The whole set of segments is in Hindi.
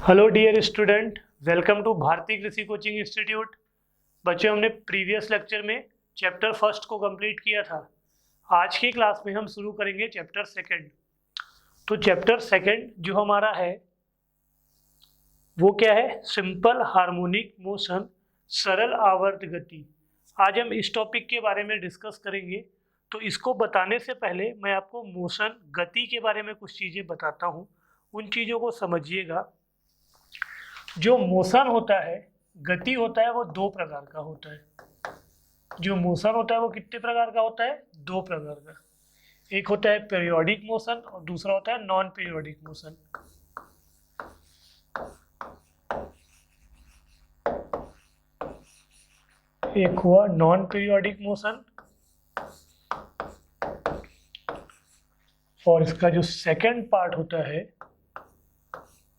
Hello dear student, welcome to भारतीय कृषि कोचिंग इंस्टीट्यूट। बच्चों, हमने प्रीवियस लेक्चर में चैप्टर फर्स्ट को कंप्लीट किया था। आज की क्लास में हम शुरू करेंगे चैप्टर सेकंड। तो चैप्टर सेकंड जो हमारा है वो क्या है? सिंपल हार्मोनिक मोशन, सरल आवर्त गति। आज हम इस टॉपिक के बारे में डिस्कस करेंगे। तो इसको बताने से पहले मैं आपको मोशन गति के बारे में कुछ चीज़ें बताता हूँ, उन चीज़ों को समझिएगा। जो मोशन होता है, गति होता है, वो दो प्रकार का होता है। जो मोशन होता है वो कितने प्रकार का होता है? दो प्रकार का। एक होता है पीरियोडिक मोशन और दूसरा होता है नॉन पीरियोडिक मोशन। एक हुआ नॉन पीरियोडिक मोशन और इसका जो सेकंड पार्ट होता है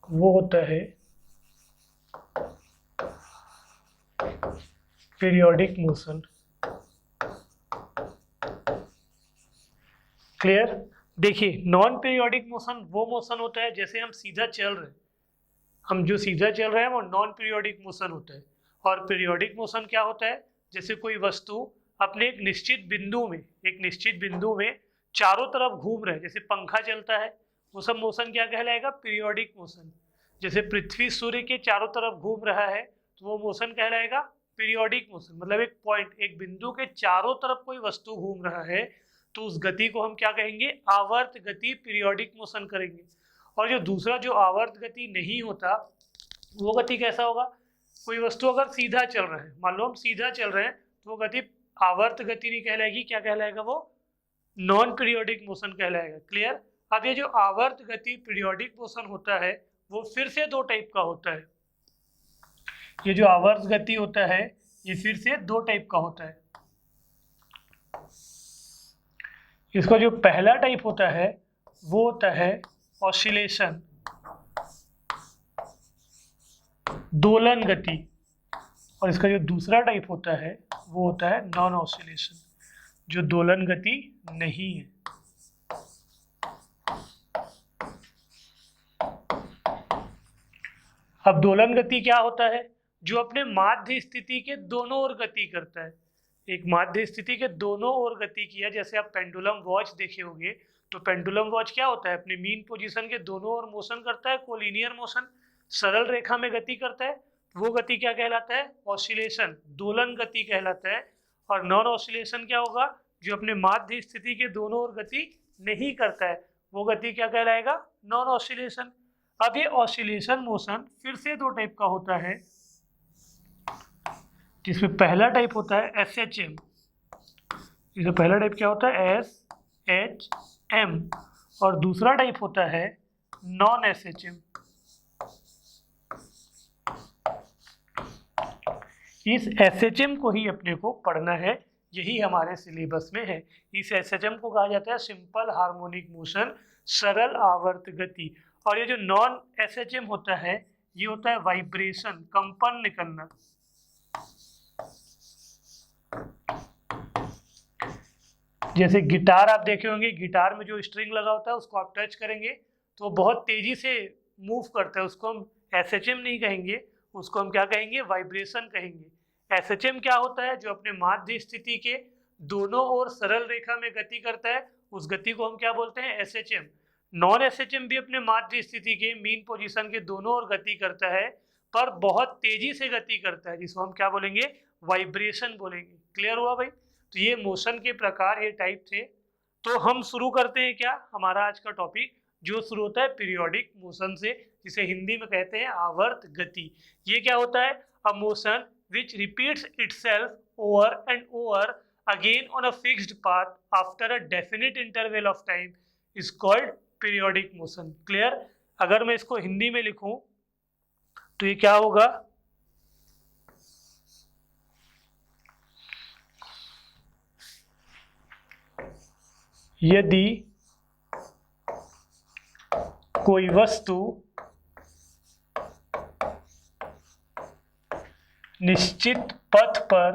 वो होता है पीरियोडिक मोशन। क्लियर? देखिए, नॉन पीरियोडिक मोशन वो मोशन होता है जैसे हम सीधा चल रहे हैं, हम जो सीधा चल रहे हैं वो नॉन पीरियोडिक मोशन होता है। और पीरियोडिक मोशन क्या होता है? जैसे कोई वस्तु अपने एक निश्चित बिंदु में चारों तरफ घूम रहे हैं, जैसे पंखा चलता है, वो सब मोशन क्या कहलाएगा? Periodic motion. जैसे पृथ्वी सूर्य के चारों तरफ घूम रहा है तो वो मोशन कहलाएगा पीरियोडिक मोशन। मतलब एक पॉइंट, एक बिंदु के चारों तरफ कोई वस्तु घूम रहा है तो उस गति को हम क्या कहेंगे? आवर्त गति, पीरियोडिक मोशन करेंगे। और जो दूसरा जो आवर्त गति नहीं होता, वो गति कैसा होगा? कोई वस्तु अगर सीधा चल रहा है, मान लो हम सीधा चल रहे हैं, तो वो गति आवर्त गति नहीं कहलाएगी, क्या कहलाएगा? वो नॉन पीरियोडिक मोशन कहलाएगा। क्लियर? अब ये जो आवर्त गति पीरियोडिक मोशन होता है वो फिर से दो टाइप का होता है। ये जो आवर्त गति होता है ये फिर से दो टाइप का होता है। इसका जो पहला टाइप होता है वो होता है ऑसिलेशन, दोलन गति। और इसका जो दूसरा टाइप होता है वो होता है नॉन ऑसिलेशन, जो दोलन गति नहीं है। अब दोलन गति क्या होता है? जो अपने माध्य स्थिति के दोनों ओर गति करता है। एक माध्य स्थिति के दोनों ओर गति किया, जैसे आप पेंडुलम वॉच देखे होंगे, तो पेंडुलम वॉच क्या होता है? अपने मीन पोजीशन के दोनों ओर मोशन करता है, कोलिनियर मोशन, सरल रेखा में गति करता है। वो गति क्या कहलाता है? ऑसिलेशन, दोलन गति कहलाता है। और नॉन ऑसिलेशन क्या होगा? जो अपने माध्य स्थिति के दोनों ओर गति नहीं करता है, वो गति क्या कहलाएगा? Non oscillation. अब ये ऑसिलेशन मोशन फिर से दो टाइप का होता है, जिसमें पहला टाइप होता है SHM। इसमें पहला टाइप क्या होता है? SHM। और दूसरा टाइप होता है नॉन SHM। इस SHM को ही अपने को पढ़ना है, यही हमारे सिलेबस में है। इस SHM को कहा जाता है सिंपल हार्मोनिक मोशन, सरल आवर्त गति। और ये जो नॉन SHM होता है ये होता है वाइब्रेशन, कंपन निकलना। जैसे गिटार आप देखे होंगे, गिटार में जो स्ट्रिंग लगा होता है उसको आप टच करेंगे तो वो बहुत तेजी से मूव करता है, उसको हम SHM नहीं कहेंगे, उसको हम क्या कहेंगे? वाइब्रेशन कहेंगे। SHM क्या होता है? जो अपने माध्य स्थिति के दोनों ओर सरल रेखा में गति करता है, उस गति को हम क्या बोलते हैं? SHM। नॉन SHM भी अपने माध्य स्थिति के मीन पोजीशन के दोनों ओर गति करता है, पर बहुत तेजी से गति करता है, जिसको हम क्या बोलेंगे? वाइब्रेशन बोलेंगे। क्लियर हुआ भाई? तो ये मोशन के प्रकार, ये टाइप थे। तो हम शुरू करते हैं क्या हमारा आज का टॉपिक, जो शुरू होता है पीरियोडिक मोशन से, जिसे हिंदी में कहते हैं आवर्त गति। ये क्या होता है? A motion which repeats itself over and over again on a fixed path after a definite interval of time is called periodic motion. Clear? अगर मैं इसको हिंदी में लिखूं तो ये क्या होगा? यदि कोई वस्तु निश्चित पथ पर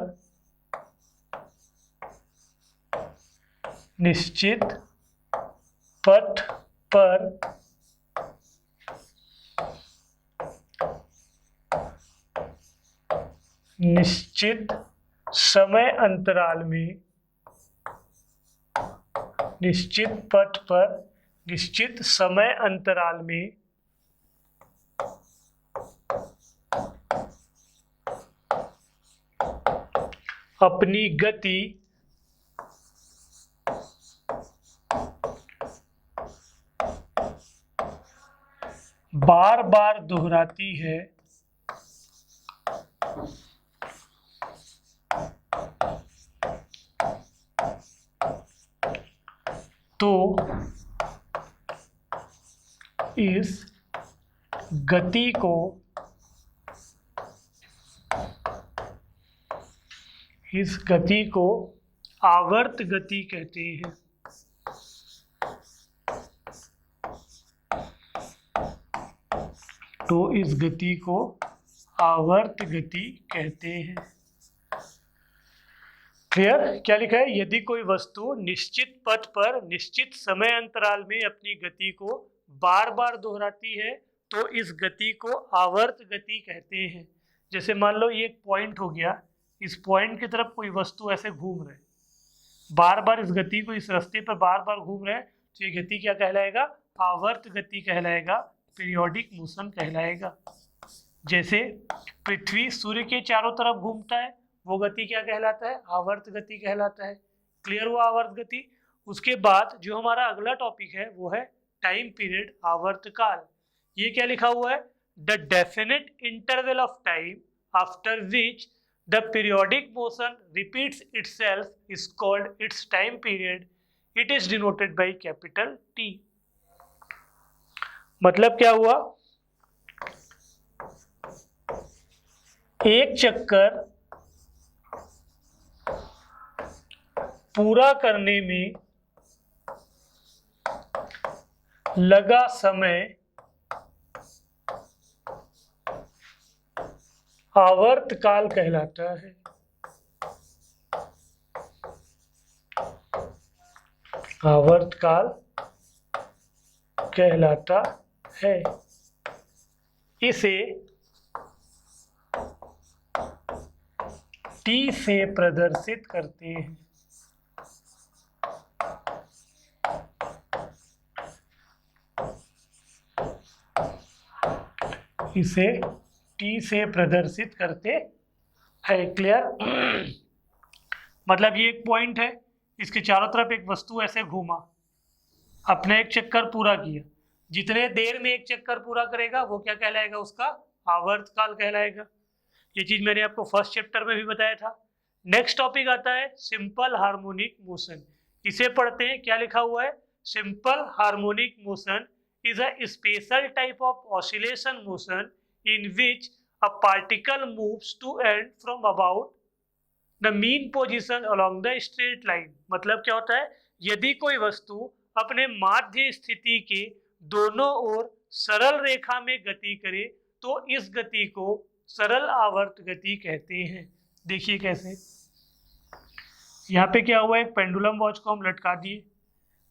निश्चित समय अंतराल में निश्चित पथ पर निश्चित समय अंतराल में अपनी गति बार बार दोहराती है तो इस गति को आवर्त गति कहते हैं। तो इस गति को आवर्त गति कहते हैं। क्लियर? क्या लिखा है? यदि कोई वस्तु निश्चित पथ पर निश्चित समय अंतराल में अपनी गति को बार बार दोहराती है तो इस गति को आवर्त गति कहते हैं। जैसे मान लो ये एक पॉइंट हो गया, इस पॉइंट की तरफ कोई वस्तु ऐसे घूम रहे, बार बार इस गति को इस रास्ते पर बार बार घूम रहे, तो ये गति क्या कहलाएगा? आवर्त गति कहलाएगा, पीरियोडिक मोशन कहलाएगा। जैसे पृथ्वी सूर्य के चारों तरफ घूमता है, वो गति क्या कहलाता है? आवर्त गति कहलाता है। क्लियर हुआ आवर्त गति? उसके बाद जो हमारा अगला टॉपिक है वो है टाइम पीरियड, आवर्त काल। ये क्या लिखा हुआ है? The definite interval of time after which the periodic motion repeats itself is called its time period. It is denoted by capital T. मतलब क्या हुआ? एक चक्कर पूरा करने में लगा समय आवर्त काल कहलाता है। आवर्त काल कहलाता है। इसे टी से प्रदर्शित करते हैं। इसे टी से प्रदर्शित करते हैं। क्लियर? मतलब ये एक पॉइंट है, इसके चारों तरफ एक वस्तु ऐसे घूमा, अपने एक चक्कर पूरा किया। जितने देर में एक चक्कर पूरा करेगा वो क्या कहलाएगा? उसका आवर्त काल कहलाएगा। ये चीज मैंने आपको फर्स्ट चैप्टर में भी बताया था। नेक्स्ट टॉपिक आता है सिंपल हार्मोनिक मोशन। इसे पढ़ते हैं। क्या लिखा हुआ है? Simple harmonic motion is a special type of oscillation motion in which a particle moves to and from about the mean position along the straight line। मतलब क्या होता है? यदि कोई वस्तु अपने माध्य स्थिति के दोनों ओर सरल रेखा में गति करे तो इस गति को सरल आवर्त गति कहते हैं। देखिए कैसे। यहाँ पे क्या हुआ? एक पेंडुलम वॉच को हम लटका दिए,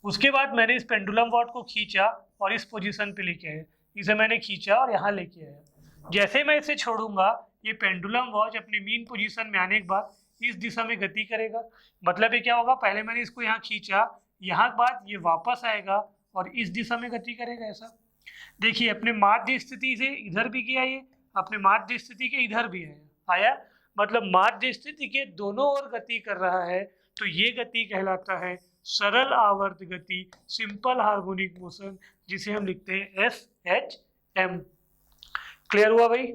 उसके बाद मैंने इस पेंडुलम वॉच को खींचा और इस पोजीशन पे लेके आया। इसे मैंने खींचा और यहाँ लेके आया। जैसे मैं इसे छोड़ूंगा ये पेंडुलम वॉच अपनी मीन पोजीशन में आने के बाद इस दिशा में गति करेगा। मतलब ये क्या होगा? पहले मैंने इसको यहाँ खींचा, यहाँ के बाद ये वापस आएगा और इस दिशा में गति करेगा। ऐसा देखिए, अपने माध्य स्थिति से इधर भी गया, ये अपने माध्य स्थिति के इधर भी आया। मतलब माध्य स्थिति के दोनों ओर गति कर रहा है, तो ये गति कहलाता है सरल आवर्त गति, सिंपल हार्मोनिक मोशन, जिसे हम लिखते हैं SHM। क्लियर हुआ भाई?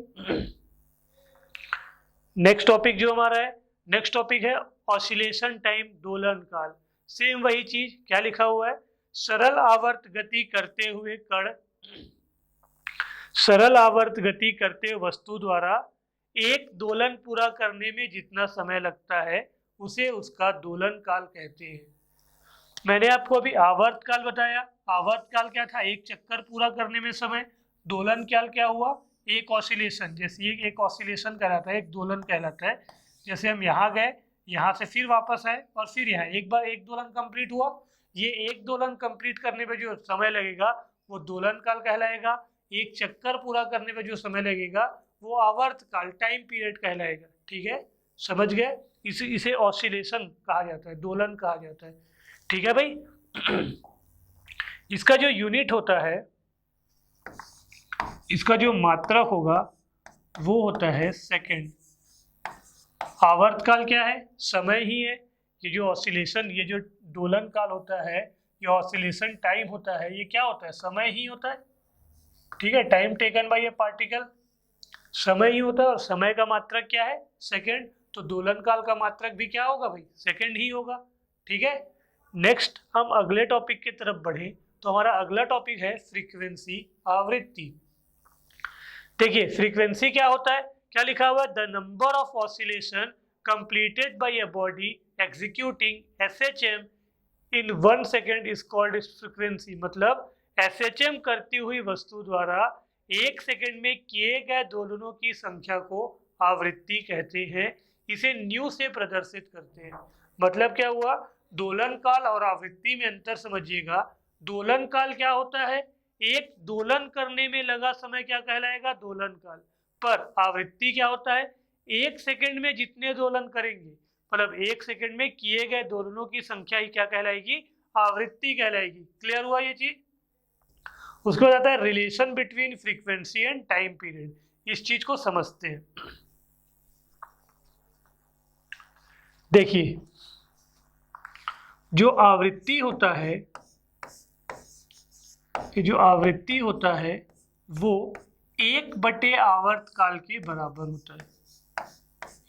नेक्स्ट टॉपिक जो हमारा है, नेक्स्ट टॉपिक है ऑसिलेशन टाइम, दोलन काल। सेम वही चीज। क्या लिखा हुआ है? सरल आवर्त गति करते हुए कण सरल आवर्त गति करते वस्तु द्वारा एक दोलन पूरा करने में जितना समय लगता है उसे उसका दोलन काल कहते हैं। मैंने आपको अभी आवर्त काल बताया। आवर्त काल क्या था? एक चक्कर पूरा करने में समय। दोलन काल क्या हुआ? एक ऑसिलेशन। जैसे ये एक ऑसिलेशन कहलाता है, एक दोलन कहलाता है। जैसे हम यहाँ गए, यहाँ से फिर वापस आए और फिर यहाँ एक बार एक दोलन कंप्लीट हुआ। ये एक दोलन कंप्लीट करने में जो समय लगेगा वो दोलन काल कहलाएगा। एक चक्कर पूरा करने में जो समय लगेगा वो आवर्त काल, टाइम पीरियड कहलाएगा। ठीक है, समझ गए? इसे ऑसिलेशन कहा जाता है, दोलन कहा जाता है, ठीक है भाई। इसका जो यूनिट होता है, इसका जो मात्रक होगा वो होता है सेकंड। आवर्तकाल क्या है? समय ही है। ये जो ऑसिलेशन, ये जो दोलन काल होता है, ये ऑसिलेशन टाइम होता है, ये क्या होता है? समय ही होता है, ठीक है। Time taken by A particle समय ही होता है, और समय का मात्रक क्या है? सेकंड। तो दोलन काल का मात्रक भी क्या होगा भाई? सेकंड ही होगा, ठीक है। नेक्स्ट हम अगले टॉपिक की तरफ बढ़े, तो हमारा अगला टॉपिक है फ्रीक्वेंसी, आवृत्ति। देखिए फ्रीक्वेंसी क्या होता है, क्या लिखा हुआ है? The number of oscillation completed by a body executing SHM in 1 second is called frequency. मतलब एसएचएम करती हुई वस्तु द्वारा 1 सेकेंड में किए गए दोलनों की संख्या को आवृत्ति कहते हैं। इसे न्यू से प्रदर्शित करते हैं। मतलब क्या हुआ? दोलन काल और आवृत्ति में अंतर समझिएगा। दोलन काल क्या होता है? एक दोलन करने में लगा समय क्या कहलाएगा? दोलन काल। पर आवृत्ति क्या होता है? 1 सेकेंड में जितने दोलन करेंगे, मतलब 1 सेकेंड में किए गए दोलनों की संख्या ही क्या कहलाएगी? आवृत्ति कहलाएगी। क्लियर हुआ ये चीज? उसको जाता है relation between frequency and time period. इस चीज को समझते हैं। देखिए जो आवृत्ति होता है, जो आवृत्ति होता है वो 1/, आवर्त काल के बराबर होता है।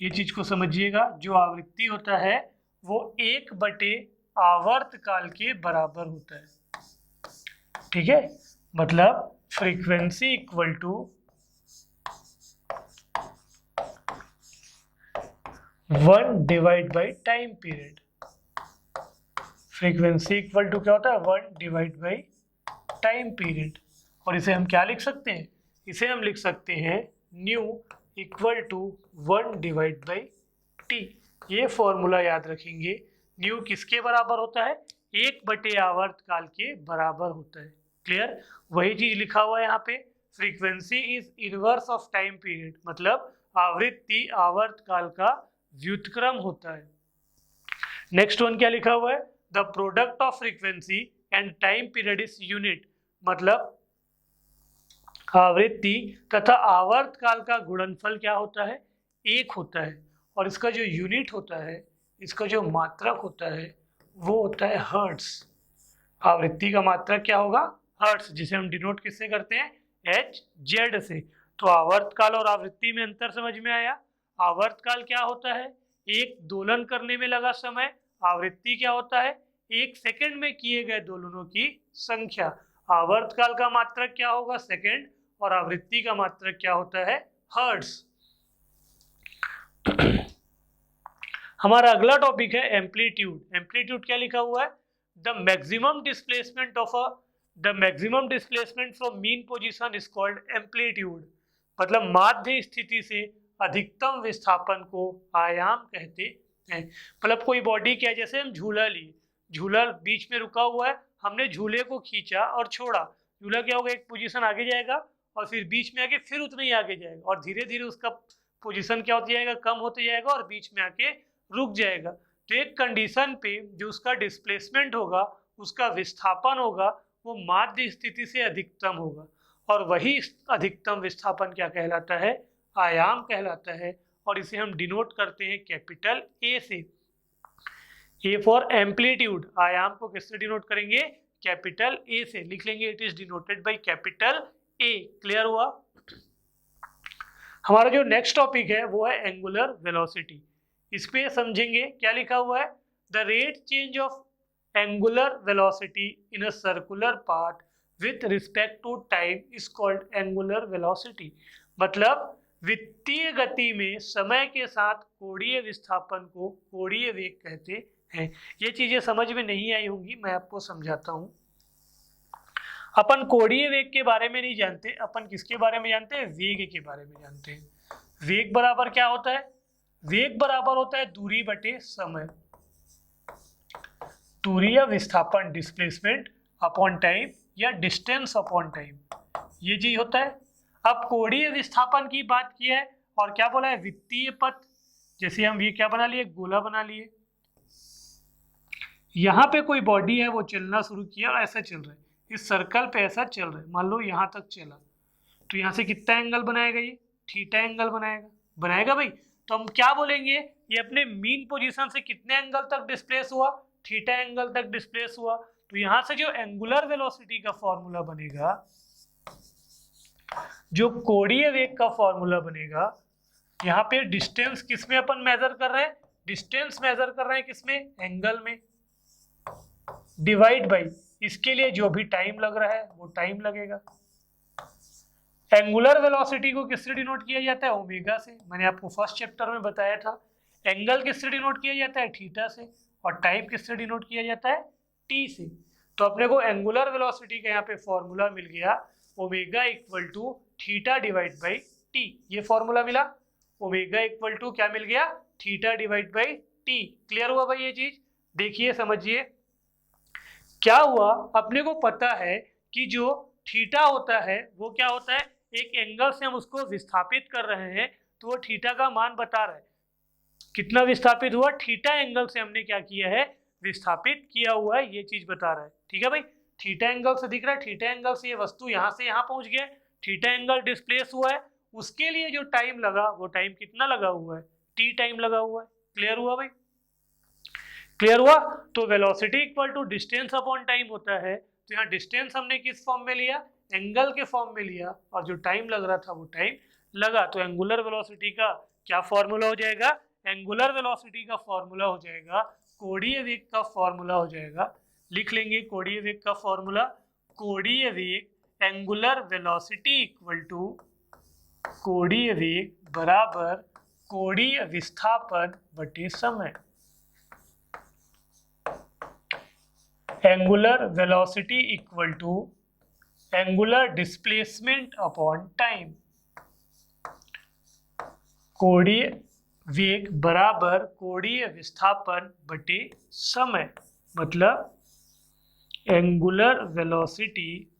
ये चीज को समझिएगा। जो आवृत्ति होता है वो 1/, आवर्त काल के बराबर होता है, ठीक है। मतलब frequency equal to 1 time period. Frequency equal to क्या होता है? 1 टाइम पीरियड। और इसे हम क्या लिख सकते हैं? इसे हम लिख सकते हैं न्यू इक्वल टू 1/t। ये फॉर्मूला याद रखेंगे। न्यू किसके बराबर होता है? 1/, आवर्त काल के बराबर होता है। क्लियर? वही चीज लिखा हुआ है यहाँ पे। Frequency is inverse of time period. मतलब आवृत्ति आवर्त काल का व्युत्क्रम होता है। नेक्स्ट वन क्या लिखा हुआ है? The product of frequency and time period is unit. मतलब आवृत्ति तथा आवर्त काल का गुणनफल क्या होता है? 1 होता है। और इसका जो यूनिट होता है, इसका जो मात्रक होता है वो होता है हर्ट्ज। आवृत्ति का मात्रक क्या होगा? हर्ट्ज, जिसे हम डिनोट किससे करते हैं? Hz से। तो आवर्त काल और आवृत्ति में अंतर समझ में आया। आवर्त काल क्या होता है? एक दोलन करने में लगा समय। आवृत्ति क्या होता है? 1 सेकेंड में किए गए दोलनों की संख्या। आवर्त काल का मात्रक क्या होगा? सेकेंड। और आवृत्ति का मात्रक क्या होता है? हर्ट्ज। हमारा अगला टॉपिक है एम्पलीट्यूड। एम्पलीट्यूड क्या लिखा हुआ है? The maximum displacement from mean position is called amplitude. मतलब माध्य स्थिति से अधिकतम विस्थापन को आयाम कहते हैं। मतलब कोई बॉडी क्या है, जैसे हम झूला लिए, झूला बीच में रुका हुआ है, हमने झूले को खींचा और छोड़ा, झूला क्या होगा? एक पोजीशन आगे जाएगा और फिर बीच में आके फिर उतना ही आगे जाएगा, और धीरे धीरे उसका पोजीशन क्या होता जाएगा? कम होते जाएगा और बीच में आके रुक जाएगा। तो एक कंडीशन पे जो उसका डिस्प्लेसमेंट होगा, उसका विस्थापन होगा, वो माध्य स्थिति से अधिकतम होगा। और वही अधिकतम विस्थापन क्या कहलाता है? आयाम कहलाता है। और इसे हम डिनोट करते हैं कैपिटल ए से। A for amplitude. आयाम को किससे डिनोट करेंगे? कैपिटल ए से। लिख लेंगे it is denoted by capital A. Clear हुआ? हमारा जो नेक्स्ट टॉपिक है वो है एंगुलर वेलोसिटी। इस पे समझेंगे क्या लिखा हुआ है? The rate change of angular velocity in a circular path with respect to time is called angular velocity. मतलब वृत्तीय गति में समय के साथ कोणीय विस्थापन को कोणीय वेग कहते हैं। ये चीजें समझ में नहीं आई होंगी, मैं आपको समझाता हूं। अपन कोणीय वेग के बारे में नहीं जानते, अपन किसके बारे में जानते हैं? वेग के बारे में जानते हैं। वेग बराबर क्या होता है? वेग बराबर होता है दूरी बटे समय। दूरी या विस्थापन, डिस्प्लेसमेंट अपॉन टाइम या डिस्टेंस अपॉन टाइम, ये चीज होता है। अब कोणीय विस्थापन की बात की है और क्या बोला है? वृत्तीय पथ। जैसे हम ये क्या बना लिए, गोला बना लिए, यहाँ पे कोई बॉडी है वो चलना शुरू किया और ऐसा चल रहा है, इस सर्कल पे ऐसा चल रहा है, मान लो यहाँ तक चला, तो यहाँ से कितना एंगल बनाएगा, ये थीटा एंगल बनाएगा, बनाएगा भाई। तो हम क्या बोलेंगे, ये अपने मीन पोजीशन से कितने एंगल तक डिस्प्लेस हुआ, थीटा एंगल तक डिस्प्लेस हुआ। तो यहाँ से जो एंगुलर वेलोसिटी का फॉर्मूला बनेगा, जो कोणीय वेग का फॉर्मूला बनेगा, यहाँ पे डिस्टेंस किसमें अपन मेजर कर रहे हैं, डिस्टेंस मेजर कर रहे हैं किसमें, एंगल में, डिवाइड बाई इसके लिए जो भी टाइम लग रहा है वो टाइम लगेगा। एंगुलर वेलोसिटी को किससे डिनोट किया जाता है, ओमेगा से, मैंने आपको फर्स्ट चैप्टर में बताया था। एंगल किससे डिनोट किया जाता है, थीटा से, और टाइम किससे डिनोट किया जाता है, टी से। तो अपने को एंगुलर वेलोसिटी का यहाँ पे फॉर्मूला मिल गया, omega equal to theta divide by T, ये फॉर्मूला मिला, ओमेगा इक्वल टू क्या मिल गया, theta divide by T. Clear हुआ भाई ये चीज, देखिए समझिए क्या हुआ। अपने को पता है कि जो थीटा होता है वो क्या होता है, एक एंगल से हम उसको विस्थापित कर रहे हैं, तो वो थीटा का मान बता रहा है, कितना विस्थापित हुआ, थीटा एंगल से हमने क्या किया है, विस्थापित किया हुआ है, ये चीज बता रहा है। ठीक है भाई, थीटा एंगल से दिख रहा है, थीटा एंगल से ये वस्तु यहाँ से यहाँ पहुंच गया, थीटा एंगल डिस्प्लेस हुआ है, उसके लिए जो टाइम लगा वो टाइम कितना लगा हुआ है, टी टाइम लगा हुआ है। क्लियर हुआ भाई, क्लियर हुआ। तो velocity equal to distance upon time होता है, तो यहाँ डिस्टेंस हमने किस फॉर्म में लिया, एंगल के फॉर्म में लिया, और जो टाइम लग रहा था वो टाइम लगा। तो एंगुलर वेलोसिटी का क्या फॉर्मूला हो जाएगा, एंगुलर वेलोसिटी का फॉर्मूला हो जाएगा, कोणीय वेग का फॉर्मूला हो जाएगा, लिख लेंगे कोणीय वेग का फॉर्मूला, कोणीय वेग एंगुलर वेलोसिटी इक्वल टू कोणीय वेग बराबर कोणीय विस्थापन बटे समय। Angular velocity equal to angular displacement upon time, कोणीय वेग बराबर कोणीय विस्थापन बटे समय, मतलब angular velocity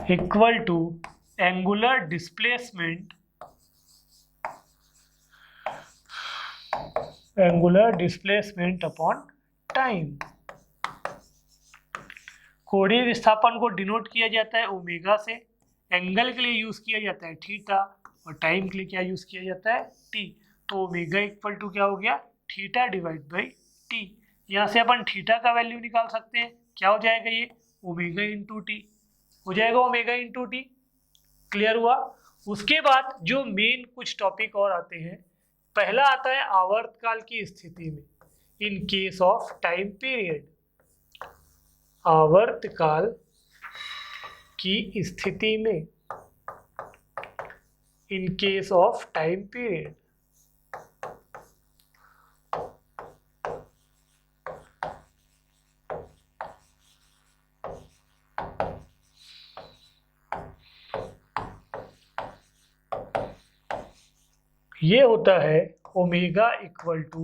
equal to angular displacement upon time. कोणीय विस्थापन को डिनोट किया जाता है ओमेगा से, एंगल के लिए यूज किया जाता है थीटा, और टाइम के लिए क्या यूज किया जाता है, टी। तो ओमेगा इक्वल टू क्या हो गया, थीटा डिवाइड बाई टी। यहाँ से अपन थीटा का वैल्यू निकाल सकते हैं, क्या हो जाएगा ये, ओमेगा इंटू टी हो जाएगा, ओमेगा इंटू टी। क्लियर हुआ। उसके बाद जो मेन कुछ टॉपिक और आते हैं, पहला आता है आवर्तकाल की स्थिति में, in case of time period, आवर्तकाल की स्थिति में, in case of time period. ये होता है omega equal to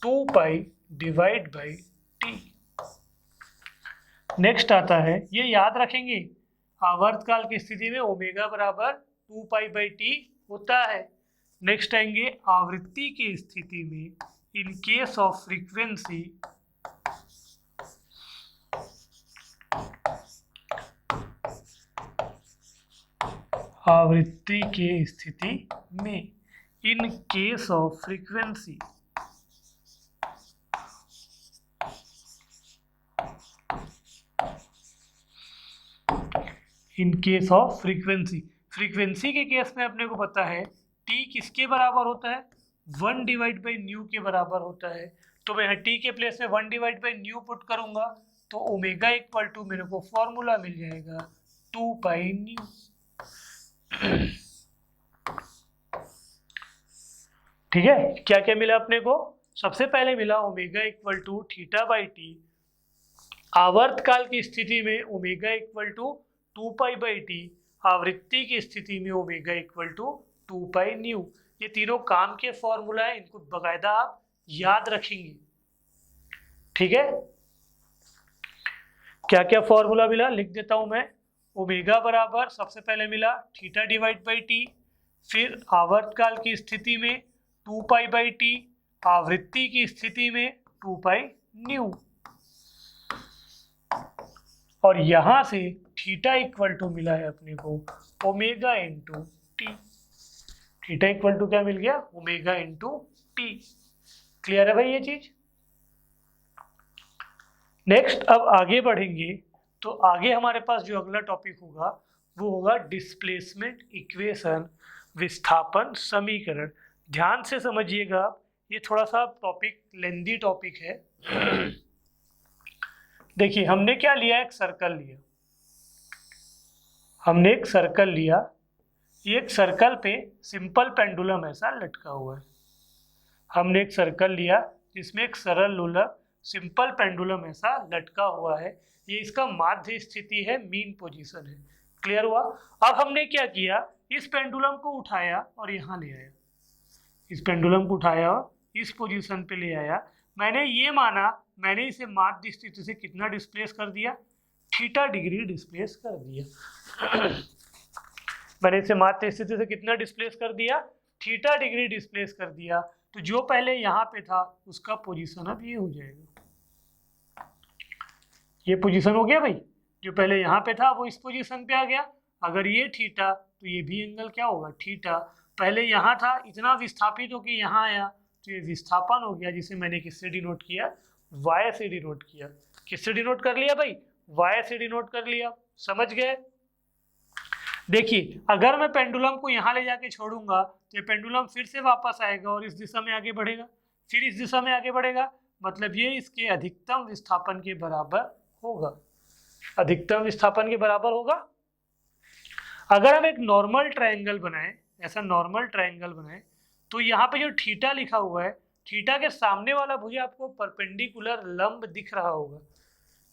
2 pi divide by T. Next आता है, ये याद रखेंगे, आवर्तकाल की स्थिति में ओमेगा बराबर 2 पाई बाई टी होता है। नेक्स्ट आएंगे आवृत्ति की स्थिति में, इन केस ऑफ फ्रीक्वेंसी, आवृत्ति की स्थिति में, in case of frequency, in case of frequency, frequency के केस में अपने को पता है टी किसके बराबर होता है, 1 डिवाइड बाई न्यू के बराबर होता है। तो मैं टी के प्लेस में 1 डिवाइड बाई न्यू पुट करूंगा, तो ओमेगा इक्वल टू मेरे को फॉर्मूला मिल जाएगा 2 पाई न्यू। ठीक है, क्या क्या मिला अपने को, सबसे पहले मिला omega equal to theta by T, आवर्तकाल की स्थिति में omega equal to 2 pi by T, आवृत्ति की स्थिति में omega equal to 2 pi nu. ये तीनों काम के फॉर्मूला है, इनको बाकायदा आप याद रखेंगे। ठीक है, क्या क्या फॉर्मूला मिला लिख देता हूं मैं, ओमेगा बराबर सबसे पहले मिला थीटा डिवाइड बाई टी, फिर आवर्तकाल की स्थिति में 2 पाई बाई टी, आवृत्ति की स्थिति में 2 पाई न्यू, और यहां से थीटा इक्वल टू मिला है अपने को omega into T. Theta equal to क्या मिल गया? Omega into T. क्लियर है भाई ये चीज? नेक्स्ट अब आगे बढ़ेंगे तो आगे हमारे पास जो अगला टॉपिक होगा वो होगा डिस्प्लेसमेंट इक्वेशन, विस्थापन समीकरण। ध्यान से समझिएगा, ये थोड़ा सा टॉपिक लेंदी टॉपिक है। देखिए हमने क्या लिया, एक सर्कल लिया, हमने एक सर्कल लिया, ये एक सर्कल पे सिंपल पेंडुलम ऐसा लटका हुआ है। हमने एक सर्कल लिया जिसमें एक सरल लोलक सिंपल पेंडुलम ऐसा लटका हुआ है, ये इसका माध्य स्थिति है, मीन पोजीशन है। क्लियर हुआ? अब हमने क्या किया, इस पेंडुलम को उठाया और यहाँ ले आया, इस पेंडुलम को उठाया और इस पोजीशन पे ले आया। मैंने ये माना, मैंने इसे माध्य स्थिति से कितना डिस्प्लेस कर दिया, थीटा डिग्री डिस्प्लेस कर दिया। मैंने इसे माध्य स्थिति से कितना डिस्प्लेस कर दिया, थीटा डिग्री डिस्प्लेस कर दिया। तो जो पहले यहाँ पे था उसका पोजीशन अब ये हो जाएगा, ये पोजीशन हो गया भाई। जो पहले यहाँ पे था वो इस पोजीशन पे आ गया। अगर ये थीटा तो ये भी एंगल क्या होगा, थीटा। पहले यहाँ था, इतना विस्थापित होकर यहाँ आया तो ये विस्थापन हो गया, जिसे मैंने किससे डिनोट किया, वाई से डिनोट किया। किससे डिनोट कर लिया भाई, वाई से डिनोट कर लिया। समझ गए? देखिए अगर मैं पेंडुलम को यहाँ ले जाके छोड़ूंगा तो ये पेंडुलम फिर से वापस आएगा और इस दिशा में आगे बढ़ेगा, फिर इस दिशा में आगे बढ़ेगा, मतलब ये इसके अधिकतम विस्थापन के बराबर होगा, अधिकतम विस्थापन के बराबर होगा। अगर हम एक नॉर्मल ट्रायंगल बनाएं, ऐसा नॉर्मल ट्रायंगल बनाएं, तो यहाँ पे जो थीटा लिखा हुआ है, थीटा के सामने वाला भुजा आपको परपेंडिकुलर लंब दिख रहा होगा,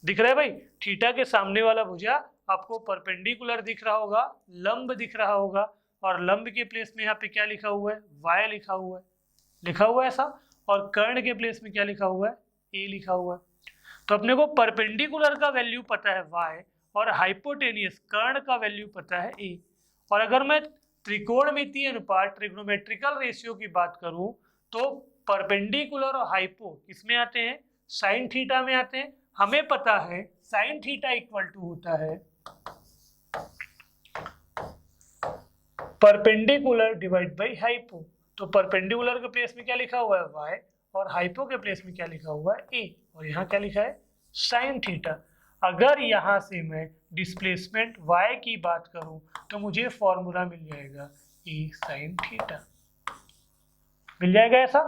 दिख रहा है भाई? थीटा के सामने वाला भुजा आपको परपेंडिकुलर दिख रहा होगा, लंब दिख रहा होगा, और लंब के प्लेस में यहाँ पे क्या लिखा हुआ है, वाई लिखा हुआ है, लिखा हुआ है ऐसा। और कर्ण के प्लेस में क्या लिखा हुआ है, ए लिखा हुआ है। तो अपने को परपेंडिकुलर का वैल्यू पता है वाई, और हाइपोटेनियस कर्ण का वैल्यू पता है ए। और अगर मैं त्रिकोणमितीय अनुपात, ट्रिग्नोमेट्रिकल रेशियो की बात करूं, तो परपेंडिकुलर और हाइपो किसमें आते हैं, साइन थीटा में आते हैं। हमें पता है साइन थीटा इक्वल टू होता है परपेंडिकुलर डिवाइड बाई हाइपो। तो परपेंडिकुलर के प्लेस में क्या लिखा हुआ है, वाई, और हाइपो के प्लेस में क्या लिखा हुआ है, ए, और यहाँ क्या लिखा है, साइन थीटा। अगर यहाँ से मैं डिस्प्लेसमेंट वाई की बात करूं तो मुझे फॉर्मूला मिल जाएगा ए साइन थीटा, मिल जाएगा ऐसा।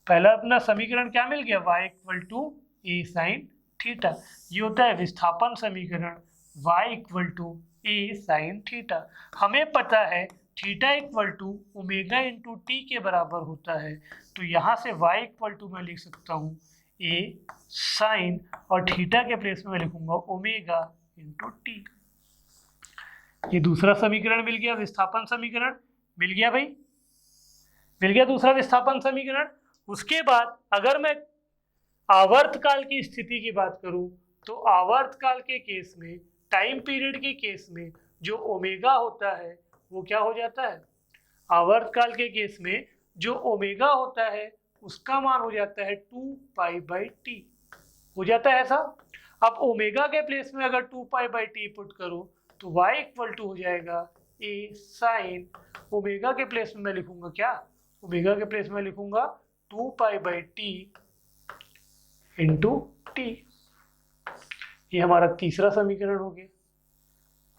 पहला अपना समीकरण क्या मिल गया, Y equal to A sine theta. ये होता है विस्थापन समीकरण, Y equal to A sine theta. हमें पता है theta equal to omega into T के बराबर होता है, तो यहाँ से वाई इक्वल टू मैं लिख सकता हूँ ए साइन, और थीटा के प्लेस में मैं लिखूंगा ओमेगा इंटू टी। ये दूसरा समीकरण मिल गया, विस्थापन समीकरण मिल गया भाई, मिल गया दूसरा विस्थापन समीकरण। उसके बाद अगर मैं आवर्तकाल की स्थिति की बात करूं, तो आवर्तकाल के केस में, टाइम पीरियड के केस में जो ओमेगा होता है वो क्या हो जाता है, आवर्तकाल के केस में जो ओमेगा होता है उसका मान हो जाता है 2 पाई बाई टी, हो जाता है ऐसा। अब ओमेगा के प्लेस में अगर 2 पाई बाई टी पुट करूं तो y इक्वल टू हो जाएगा ए साइन, ओमेगा के प्लेस में मैं लिखूंगा क्या, ओमेगा के प्लेस में लिखूंगा 2 pi by T into T. ये हमारा तीसरा समीकरण हो गया,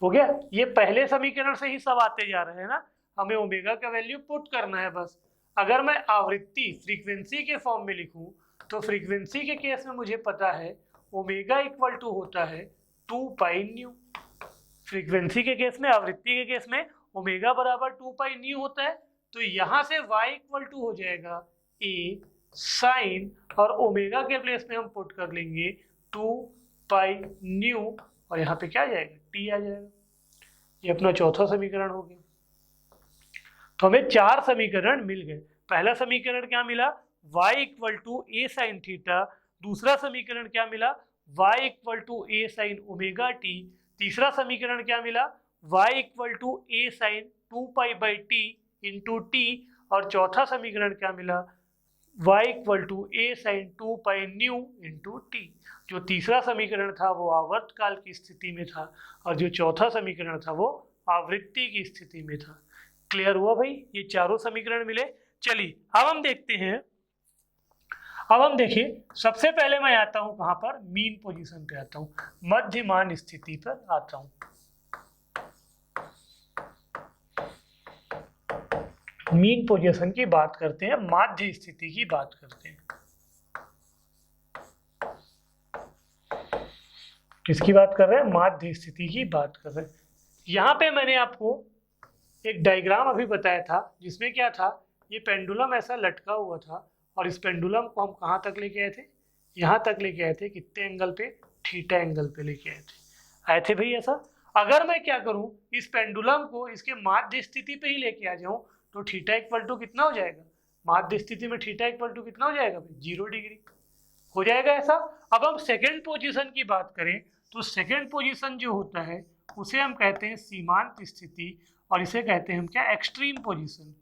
हो गया। ये पहले समीकरण से ही सब आते जा रहे हैं ना, हमें ओमेगा का वैल्यू पुट करना है बस। अगर मैं आवृत्ति फ्रीक्वेंसी के फॉर्म में लिखूं तो फ्रीक्वेंसी के केस में मुझे पता है ओमेगा इक्वल टू होता है 2 पाई न्यू। फ्रीक्वेंसी के केस में, आवृत्ति के केस में ओमेगा बराबर 2 पाई न्यू होता है। तो यहाँ से y इक्वल टू हो जाएगा ए साइन, और ओमेगा के प्लेस में हम पुट कर लेंगे 2 पाई न्यू, और यहाँ पे क्या आ जाएगा, टी आ जाएगा। ये अपना चौथा समीकरण हो गया। तो हमें 4 समीकरण मिल गए। पहला समीकरण क्या मिला, y equal to A sine theta. दूसरा समीकरण क्या मिला, y equal to A sine omega t. तीसरा समीकरण क्या मिला, y equal to A sine 2π/t into t, और चौथा समीकरण क्या मिला, y equal to A sine 2π/ν into t. जो तीसरा समीकरण था वो आवर्तकाल की स्थिति में था और जो चौथा समीकरण था वो आवृत्ति की स्थिति में था। क्लियर हुआ भाई, ये चारों समीकरण मिले। चलिए अब हम देखते हैं, अब हम देखिए सबसे पहले मैं आता हूं कहां पर, मीन पोजीशन पे आता हूं, मध्यमान स्थिति पर आता हूं। मीन पोजीशन की बात करते हैं, माध्य स्थिति की बात करते हैं। किसकी बात कर रहे हैं, माध्य स्थिति की बात कर रहे हैं। यहाँ पे मैंने आपको एक डायग्राम अभी बताया था जिसमें क्या था, ये पेंडुलम ऐसा लटका हुआ था और इस पेंडुलम को हम कहाँ तक लेके आए थे, यहाँ तक लेके आए थे, कितने एंगल पे, थीटा एंगल पे लेके आए थे भाई ऐसा। अगर मैं क्या करूँ, इस पेंडुलम को इसके माध्य स्थिति पे ही लेके आ जाऊँ तो थीटा इक्वल टू कितना हो जाएगा, माध्य स्थिति में थीटा इक्वल टू कितना हो जाएगा भाई, 0 डिग्री हो जाएगा ऐसा। अब हम सेकेंड पोजीशन की बात करें तो सेकेंड पोजीशन जो होता है उसे हम कहते हैं सीमांत स्थिति और इसे कहते हैं हम क्या, एक्सट्रीम पोजीशन।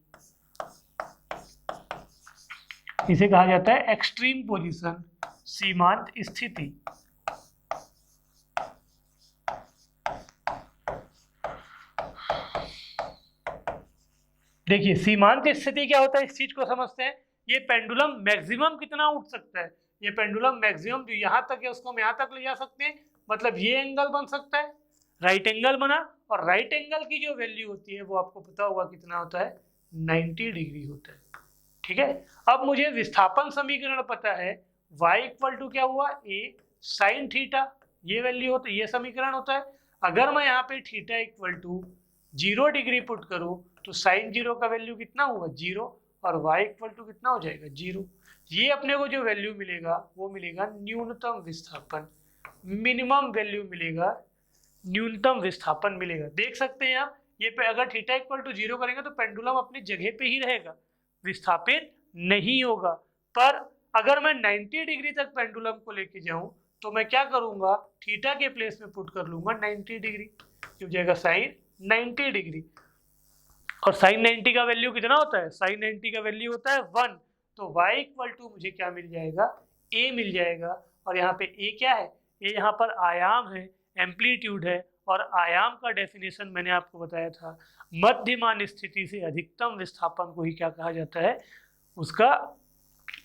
इसे कहा जाता है एक्सट्रीम पोजीशन, सीमांत स्थिति। देखिए सीमांत स्थिति क्या होता है, इस चीज को समझते हैं। ये पेंडुलम मैक्सिमम कितना उठ सकता है, ये पेंडुलम मैक्सिमम जो यहाँ तक है उसको हम यहाँ तक ले जा सकते हैं, मतलब ये एंगल बन सकता है, राइट एंगल बना, और राइट एंगल की जो वैल्यू होती है वो आपको पता होगा कितना होता है, 90 डिग्री होता है। ठीक है, अब मुझे विस्थापन समीकरण पता है, y इक्वल टू क्या हुआ, a साइन थीटा, ये वैल्यू होता है, ये समीकरण होता है। अगर मैं यहाँ पे theta equal to 0 degree put करूँ तो साइन 0 का वैल्यू कितना हुआ, 0, और y इक्वल टू कितना हो जाएगा, 0। ये अपने को जो वैल्यू मिलेगा वो मिलेगा न्यूनतम विस्थापन, मिनिमम वैल्यू मिलेगा, न्यूनतम विस्थापन मिलेगा। देख सकते हैं आप, ये पे अगर थीटा इक्वल टू 0 करेंगे तो पेंडुलम अपनी जगह पे ही रहेगा, विस्थापित नहीं होगा। पर अगर मैं 90 डिग्री तक पेंडुलम को लेके जाऊं तो मैं क्या करूंगा, थीटा के प्लेस में पुट कर लूंगा 90 डिग्री, हो जाएगा साइन 90 डिग्री। और साइन 90 का वैल्यू कितना होता है, साइन 90 का वैल्यू होता है 1। तो y इक्वल टू मुझे क्या मिल जाएगा, a मिल जाएगा। और यहाँ पे a क्या है, a यहाँ पर आयाम है, एम्पलीट्यूड है, और आयाम का डेफिनेशन मैंने आपको बताया था, मध्यमान स्थिति से अधिकतम विस्थापन को ही क्या कहा जाता है, उसका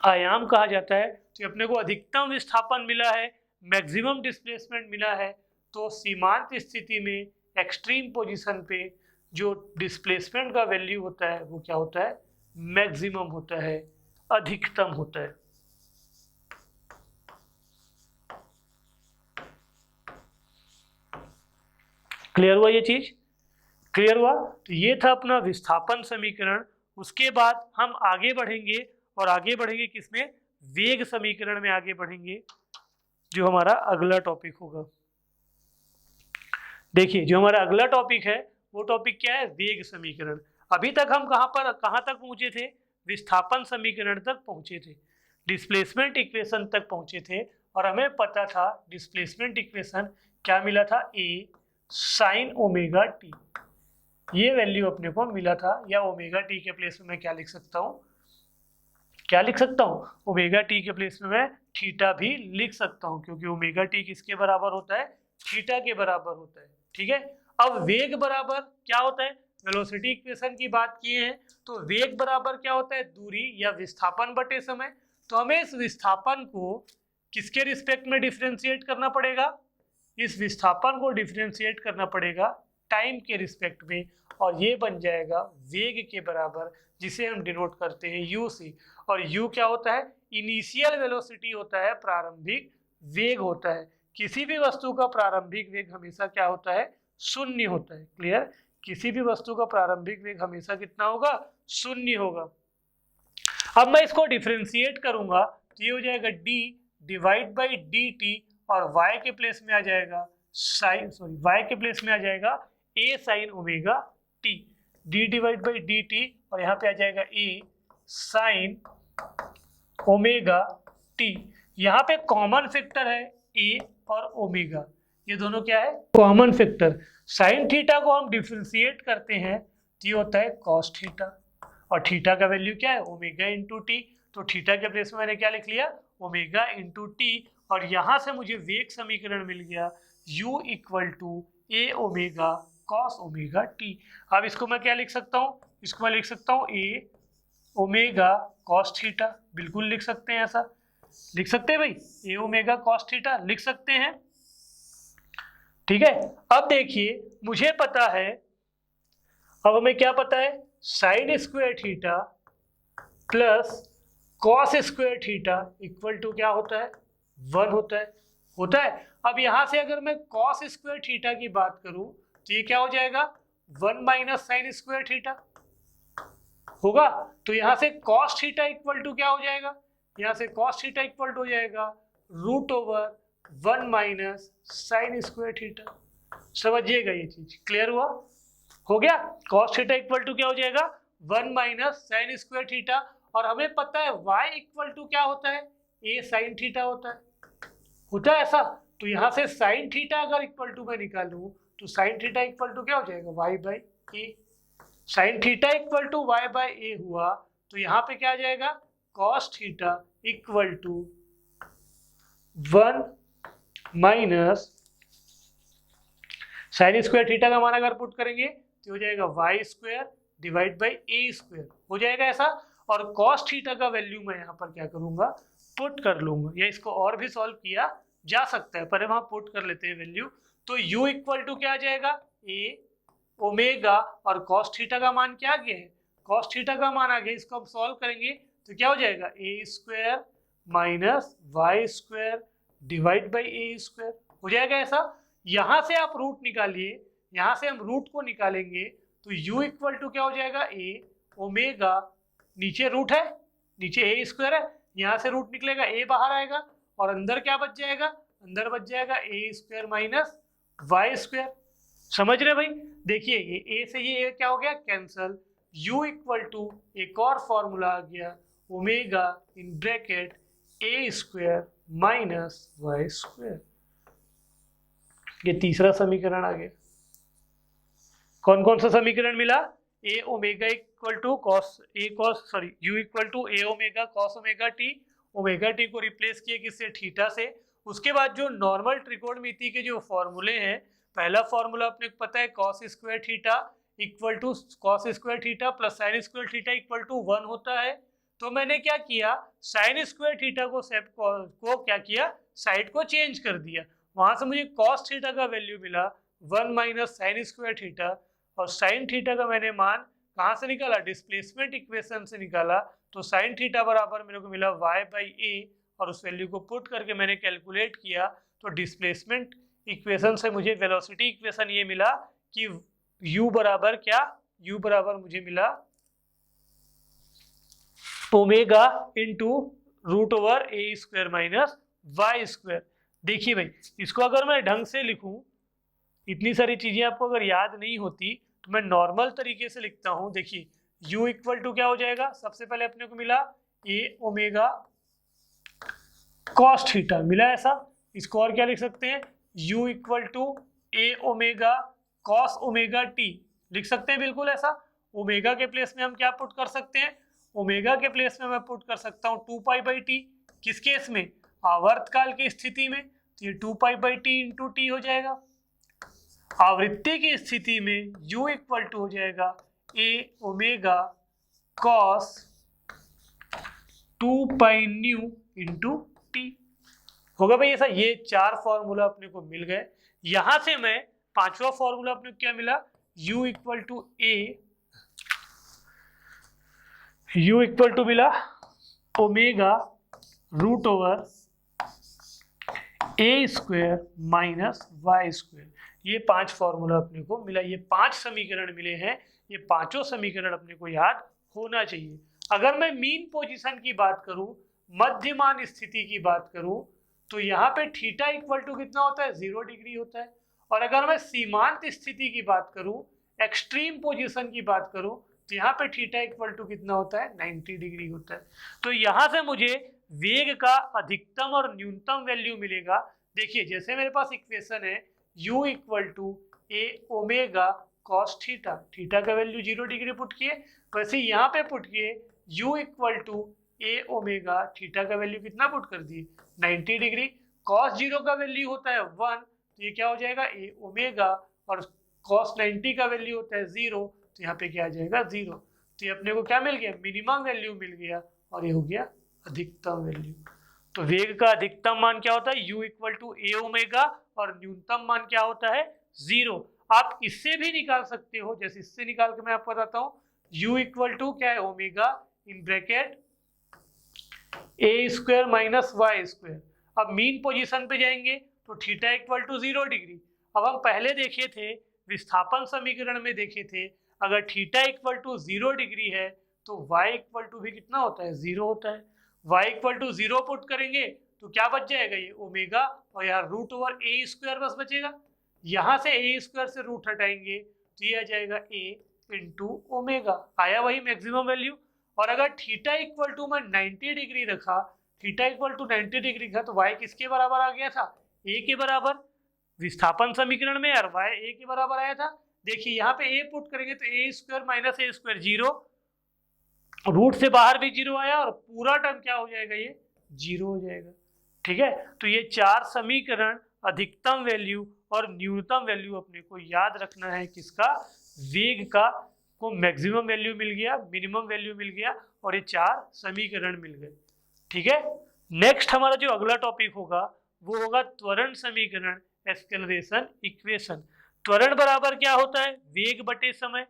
आयाम कहा जाता है। तो अपने को अधिकतम विस्थापन मिला है, मैक्सिमम डिस्प्लेसमेंट मिला है, तो सीमांत स्थिति में एक्सट्रीम पोजीशन पे जो डिस्प्लेसमेंट का वैल्यू होता है वो क्या होता है, मैक्सिमम होता है, अधिकतम होता है। क्लियर हुआ, ये चीज क्लियर हुआ। तो ये था अपना विस्थापन समीकरण। उसके बाद हम आगे बढ़ेंगे और आगे बढ़ेंगे किसमें, वेग समीकरण में आगे बढ़ेंगे, जो हमारा अगला टॉपिक होगा। देखिए जो हमारा अगला टॉपिक है वो टॉपिक क्या है, वेग समीकरण। अभी तक हम कहां तक पहुंचे थे, विस्थापन समीकरण तक पहुंचे थे, डिस्प्लेसमेंट इक्वेशन तक पहुंचे थे, और हमें पता था डिस्प्लेसमेंट इक्वेशन क्या मिला था, ए साइन ओमेगा टी, ये वैल्यू अपने को मिला था। या ओमेगा टी के प्लेस में मैं क्या लिख सकता हूँ, क्या लिख सकता हूँ, ओमेगा टी के प्लेस में मैं थीटा भी लिख सकता हूँ, क्योंकि ओमेगा टी किसके बराबर होता है, थीटा के बराबर होता है। ठीक है, अब वेग बराबर क्या होता है, वेलोसिटी इक्वेशन की बात किए हैं तो वेग बराबर क्या होता है, दूरी या विस्थापन बटे समय। तो हमें इस विस्थापन को किसके रिस्पेक्ट में डिफरेंशिएट करना पड़ेगा, इस विस्थापन को डिफरेंशिएट करना पड़ेगा टाइम के रिस्पेक्ट में, और ये बन जाएगा वेग के बराबर, जिसे हम डिनोट करते हैं u से। और u क्या होता है, इनिशियल वेलोसिटी होता है, प्रारंभिक वेग होता है। किसी भी वस्तु का प्रारंभिक वेग हमेशा क्या होता है, शून्य होता है। क्लियर, किसी भी वस्तु का प्रारंभिक वेग हमेशा कितना होगा, शून्य होगा। अब मैं इसको डिफरेंशिएट करूंगा तो ये हो जाएगा d डिवाइड बाई dt, और y के प्लेस में आ जाएगा y के प्लेस में आ जाएगा a sine omega t, d divide by dt, और यहाँ पे आ जाएगा a साइन ओमेगा t। यहाँ पे कॉमन फैक्टर है a और ओमेगा, ये दोनों क्या है, कॉमन फैक्टर। साइन थीटा को हम डिफरेंशिएट करते हैं तो ये होता है कॉस थीटा, और थीटा का वैल्यू क्या है, ओमेगा इंटू टी। तो थीटा के प्लेस में मैंने क्या लिख लिया, ओमेगा इंटू टी, और यहाँ से मुझे वेग समीकरण मिल गया u equal to A omega cos omega T. अब इसको मैं क्या लिख सकता हूँ, इसको मैं लिख सकता हूँ ए ओमेगा कॉस थीटा, बिल्कुल लिख सकते हैं, ऐसा लिख सकते हैं भाई, ए ओमेगा कॉस थीटा लिख सकते हैं, ठीक है। अब देखिए मुझे पता है, अब हमें क्या पता है, sine square theta plus cos square theta equal to क्या होता है, 1 होता है। अब यहां से अगर मैं कॉस स्क्वायर थीटा की बात करूं तो ये क्या हो जाएगा, 1 माइनस साइन स्क्वायर थीटा होगा। तो यहां से कॉस थीटा इक्वल टू क्या हो जाएगा, यहां से कॉस थीटा इक्वल टू हो जाएगा root over 1 minus sine square theta. समझिएगा ये चीज, क्लियर हुआ, हो गया। कॉस थीटा इक्वल टू क्या हो जाएगा, 1 माइनस साइन स्क्वायर थीटा, और हमें पता है y इक्वल टू क्या होता है, a साइन थीटा होता है ऐसा। तो यहाँ से साइन थीटा अगर इक्वल टू मैं निकालूं तो साइन थीटा इक्वल टू क्या हो जाएगा, y by a. Sine theta equal to y by a हुआ, तो यहाँ पे क्या आ जाएगा, cos theta equal to 1 minus sine square theta का मान अगर पुट करेंगे तो हो जाएगा y square divide by A square, हो जाएगा ऐसा। और कॉस थीटा का वैल्यू मैं यहाँ पर क्या करूंगा, पुट कर लूंगा, या इसको और भी सॉल्व किया जा सकता है, पर वहां पुट कर लेते हैं वैल्यू। तो u इक्वल टू क्या आ जाएगा, a ओमेगा, और कॉस थीटा का मान क्या आ गया है, कॉस थीटा का मान आ गया, इसको हम सॉल्व करेंगे तो क्या हो जाएगा, a square minus Y square divide by A square, हो जाएगा ऐसा। यहाँ से आप रूट निकालिए, यहाँ से हम रूट को निकालेंगे तो u इक्वल टू क्या हो जाएगा, a ओमेगा, नीचे रूट है, नीचे ए स्क्वायर है, यहाँ से रूट निकलेगा, ए बाहर आएगा, और अंदर क्या बच जाएगा, अंदर बच जाएगा ए स्क्वायर माइनस वाई स्क्वायर। समझ रहे भाई, देखिए ये ए से ये क्या हो गया, कैंसल। u इक्वल टू एक और फॉर्मूला आ गया, omega in bracket A square minus Y square. ये तीसरा समीकरण आ गया। कौन कौन सा समीकरण मिला, a omega equal to u equal to A omega cos omega t, omega t को रिप्लेस किया किससे, थीटा से। उसके बाद जो नॉर्मल त्रिकोणमिति के जो फॉर्मूले हैं, पहला फॉर्मूला अपने को पता है cos square theta equal to cos square theta plus sine square theta equal to 1 होता है। तो मैंने क्या किया, साइन स्क्वायर थीटा को क्या किया, साइड को चेंज कर दिया, वहां से मुझे कॉस थीटा का वैल्यू मिला 1 माइनस साइन स्क्वायर थीटा, और साइन थीटा का मैंने मान कहाँ से निकाला, डिस्प्लेसमेंट इक्वेशन से निकाला। तो साइन थीटा बराबर मेरे को मिला y बाई ए, और उस वैल्यू को पुट करके मैंने कैलकुलेट किया तो डिस्प्लेसमेंट इक्वेशन से मुझे वेलोसिटी इक्वेशन ये मिला कि u बराबर क्या, u बराबर मुझे मिला ओमेगा इंटू रूट ओवर ए स्क्वायर माइनस वाई स्क्वायर। देखिए भाई, इसको अगर मैं ढंग से लिखूं, इतनी सारी चीजें आपको अगर याद नहीं होती तो मैं नॉर्मल तरीके से लिखता हूं। देखिए u इक्वल टू क्या हो जाएगा, सबसे पहले अपने को मिला ए ओमेगा कॉस थीटा मिला ऐसा, इसको और क्या लिख सकते हैं, u equal to A omega cos omega T लिख सकते हैं, बिल्कुल ऐसा। ओमेगा के प्लेस में हम क्या पुट कर सकते हैं, ओमेगा के प्लेस में मैं पुट कर सकता हूँ 2 पाई बाई टी, किस केस में, आवर्तकाल की स्थिति में, तो ये 2 pi by T into T हो जाएगा। आवृत्ति की स्थिति में u इक्वल टू हो जाएगा a omega cos 2 pi new into T, होगा भाई ऐसा। ये 4 फॉर्मूला अपने को मिल गए। यहां से मैं 5वां फॉर्मूला अपने को क्या मिला, u इक्वल टू मिला ओमेगा रूट ओवर ए स्क्वायर माइनस वाई स्क्वायर। ये 5 फॉर्मूला अपने को मिला, ये 5 समीकरण मिले हैं, ये पांचों समीकरण अपने को याद होना चाहिए। अगर मैं मीन पोजीशन की बात करूं, मध्यमान स्थिति की बात करूं, तो यहाँ पे थीटा इक्वल टू कितना होता है, 0 डिग्री होता है। और अगर मैं सीमांत स्थिति की बात करूं, एक्सट्रीम पोजीशन की बात करूं, तो यहाँ पे थीटा इक्वल टू कितना होता है, 90 डिग्री होता है। तो यहाँ से मुझे वेग का अधिकतम और न्यूनतम वैल्यू मिलेगा। देखिए जैसे मेरे पास इक्वेशन है u equal to A omega cos theta, theta का वैल्यू 0 डिग्री पुट किए, वैसे यहाँ पे पुट किए u equal to A omega, theta का वैल्यू कितना पुट कर दिए 90 डिग्री, कॉस 0 का वैल्यू होता है 1, तो ये क्या हो जाएगा ए ओमेगा, और कॉस 90 का वैल्यू होता है 0, तो यहाँ पे क्या आ जाएगा 0, तो ये अपने को क्या मिल गया मिनिमम वैल्यू मिल गया, और ये हो गया अधिकतम वैल्यू। तो वेग का अधिकतम मान क्या होता है u equal to A omega, और न्यूनतम मान क्या होता है 0। आप इससे भी निकाल सकते हो, जैसे इससे निकाल के मैं आपको बताता हूँ, u इक्वल टू क्या है omega in bracket A square minus Y square. अब मीन पोजीशन पे जाएंगे तो थीटा इक्वल टू 0 डिग्री। अब हम पहले देखे थे विस्थापन समीकरण में देखे थे, अगर थीटा इक्वल टू 0 डिग्री है तो y इक्वल टू भी कितना होता है 0 होता है। y इक्वल टू 0 पुट करेंगे तो क्या बच जाएगा ये ओमेगा, और यहाँ रूट ओवर ए स्क्वायर बस बचेगा, यहाँ से ए स्क्वायर से रूट हटाएंगे तो ये आ जाएगा a इंटू ओमेगा, आया वही मैक्सिमम वैल्यू। और अगर थीटा इक्वल टू मैं 90 डिग्री रखा, थीटा इक्वल टू 90 डिग्री था, तो y किसके बराबर आ गया था a के बराबर विस्थापन समीकरण में, और y a के बराबर आया था। देखिए यहाँ पे a पुट करेंगे तो a square minus A square 0, root से बाहर भी 0 आया, और पूरा टर्म क्या हो जाएगा ये 0 हो जाएगा। ठीक है, तो ये 4 समीकरण अधिकतम वैल्यू और न्यूनतम वैल्यू अपने को याद रखना है, किसका वेग का, को मैक्सिमम वैल्यू मिल गया, मिनिमम वैल्यू मिल गया, और ये 4 समीकरण मिल गए। ठीक है, नेक्स्ट हमारा जो अगला टॉपिक होगा वो होगा त्वरण समीकरण, एक्सेलरेशन इक्वेशन। त्वरण बराबर क्या होता है वेग बटे समय,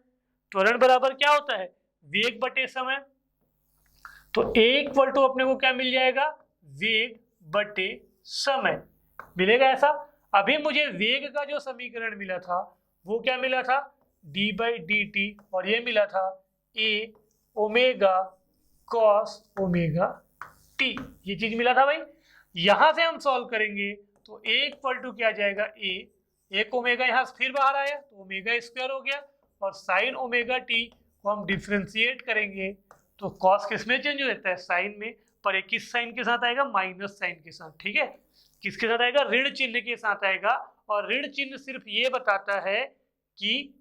त्वरण बराबर क्या होता है वेग बटे समय। तो a इक्वल टू अपने को क्या मिल जाएगा वेग बटे समय मिलेगा ऐसा। अभी मुझे वेग का जो समीकरण मिला था वो क्या मिला था d बाई डी टी, और ये मिला था a omega cos omega t, ये चीज मिला था भाई। यहां से हम सॉल्व करेंगे तो a इक्वल टू क्या जाएगा a, एक ओमेगा यहाँ फिर बाहर आया तो ओमेगा स्क्वायर हो गया, और साइन ओमेगा टी को हम डिफ्रेंशिएट करेंगे तो कॉस किस में चेंज हो जाता है साइन में, पर एक किस साइन के साथ आएगा माइनस साइन के साथ। ठीक है, किसके साथ आएगा ऋण चिन्ह के साथ आएगा, और ऋण चिन्ह सिर्फ ये बताता है कि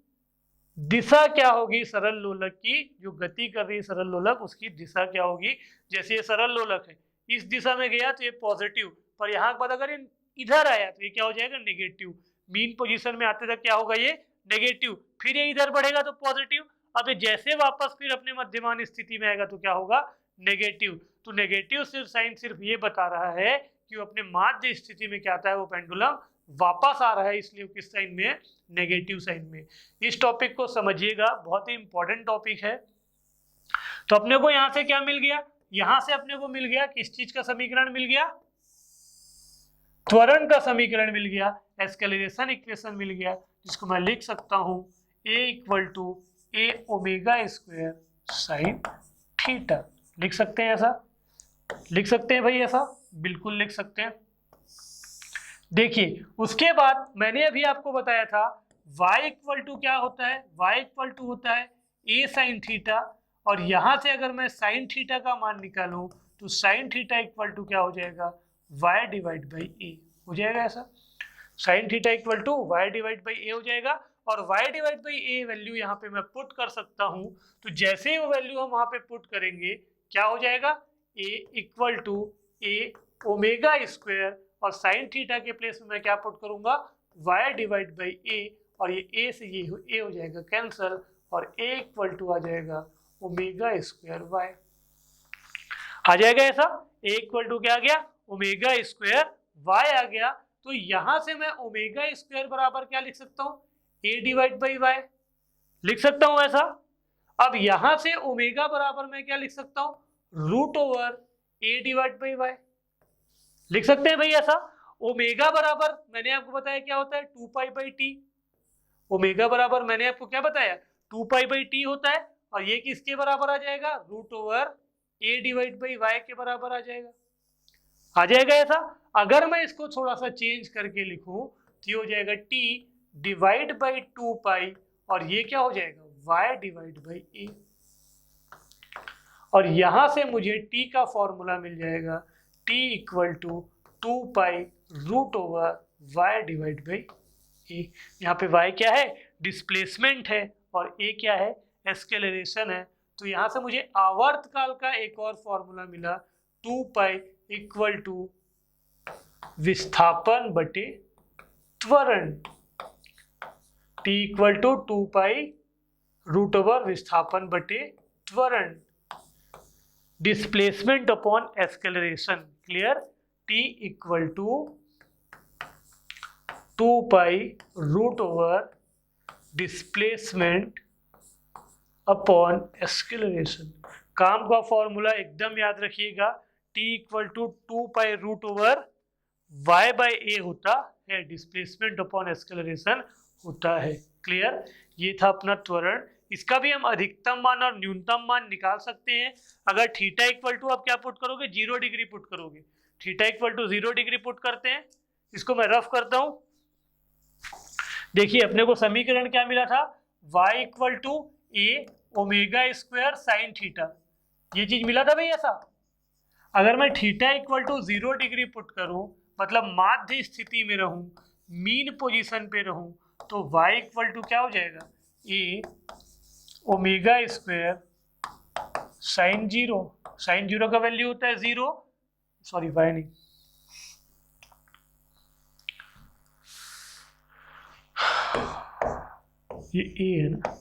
दिशा क्या होगी सरल लोलक की, जो गति कर रही है सरल लोलक उसकी दिशा क्या होगी। जैसे ये सरल लोलक है इस दिशा में गया तो ये पॉजिटिव, पर यहाँ के बाद अगर इधर आया तो ये क्या हो जाएगा नेगेटिव, मीन पोजीशन में आते तक क्या होगा ये नेगेटिव, फिर ये इधर बढ़ेगा तो पॉजिटिव, अब ये जैसे वापस फिर अपने मध्यमान स्थिति में आएगा तो क्या होगा नेगेटिव। तो नेगेटिव सिर्फ साइन सिर्फ ये बता रहा है कि वो अपने माध्य स्थिति में क्या आता है वो पेंडुलम वापस आ रहा है, इसलिए किस साइन में नेगेटिव साइन में। इस टॉपिक को समझिएगा, बहुत ही इंपॉर्टेंट टॉपिक है। तो अपने को यहाँ से क्या मिल गया, यहाँ से अपने को मिल गया किस चीज का समीकरण मिल गया त्वरण का समीकरण मिल गया, एक्सेलरेशन इक्वेशन मिल गया, जिसको मैं लिख सकता हूँ a equal to A omega square sine theta. लिख सकते हैं ऐसा, लिख सकते हैं भाई ऐसा, बिल्कुल लिख सकते हैं। देखिए उसके बाद मैंने अभी आपको बताया था y इक्वल टू क्या होता है, y इक्वल टू होता है a साइन थीटा, और यहाँ से अगर मैं साइन थीटा का मान निकालूं तो साइन थीटा इक्वल टू क्या हो जाएगा y डिवाइड बाई ए हो जाएगा ऐसा। Sine theta equal to y divide by a हो जाएगा, और y divide by a value यहाँ पे मैं पुट कर सकता हूँ, तो जैसे ही वो वैल्यू हम वहाँ पे पुट करेंगे क्या हो जाएगा a equal to A omega square, और साइन थीटा के प्लेस में मैं क्या पुट करूंगा y डिवाइड बाई ए, और ये a से ये ए हो जाएगा कैंसल, और a इक्वल टू आ जाएगा ओमेगा स्क्वायर y आ जाएगा ऐसा। a इक्वल टू क्या आ गया ओमेगा स्क्वायर y आ गया। तो यहां से मैं ओमेगा स्क्वायर बराबर क्या लिख सकता हूँ a डिवाइड बाई y लिख सकता हूँ ऐसा। अब यहां से ओमेगा बराबर मैं क्या लिख सकता हूँ root over a divide by y लिख सकते हैं भाई ऐसा। ओमेगा बराबर मैंने आपको बताया क्या होता है 2 पाई बाई टी, ओमेगा बराबर मैंने आपको क्या बताया 2 पाई बाई टी होता है, और ये किसके बराबर आ जाएगा root over a divide by y के बराबर आ जाएगा ऐसा। अगर मैं इसको थोड़ा सा चेंज करके लिखूं तो ये हो जाएगा t डिवाइड बाई 2 पाई, और ये क्या हो जाएगा y डिवाइड बाई a, और यहां से मुझे t का फॉर्मूला मिल जाएगा t equal to 2 pi root over y divide by a. यहाँ पे y क्या है, डिस्प्लेसमेंट है, और a क्या है, एक्सेलरेशन है। तो यहाँ से मुझे आवर्तकाल का एक और फॉर्मूला मिला, 2 पाई इक्वल टू विस्थापन बटे त्वरण, t equal to 2 pi root over विस्थापन बटे त्वरण, displacement upon acceleration. Clear, t equal to 2 pi root over displacement upon acceleration. काम का फॉर्मूला एकदम याद रखिएगा, t equal to 2 pi root over y by a होता है, डिस्प्लेसमेंट अपॉन एक्सेलरेशन होता है। क्लियर, ये था अपना त्वरण। इसका भी हम अधिकतम मान और न्यूनतम मान निकाल सकते हैं। अगर थीटा इक्वल टू आप क्या पुट करोगे, 0 डिग्री पुट करोगे। Theta equal to 0 degree put करते हैं, इसको मैं रफ करता हूं। देखिए अपने को समीकरण क्या मिला था, y equal to A omega square sine theta, ये चीज मिला था भाई ऐसा। अगर मैं theta equal to 0 degree put करूं, मतलब माध्य स्थिति में रहूं, मीन पोजीशन पे रहूं, तो y इक्वल टू क्या हो जाएगा, ए ओमेगा स्क्वायर साइन 0। साइन 0 का वैल्यू होता है 0, सॉरी y नहीं, ये a है ना,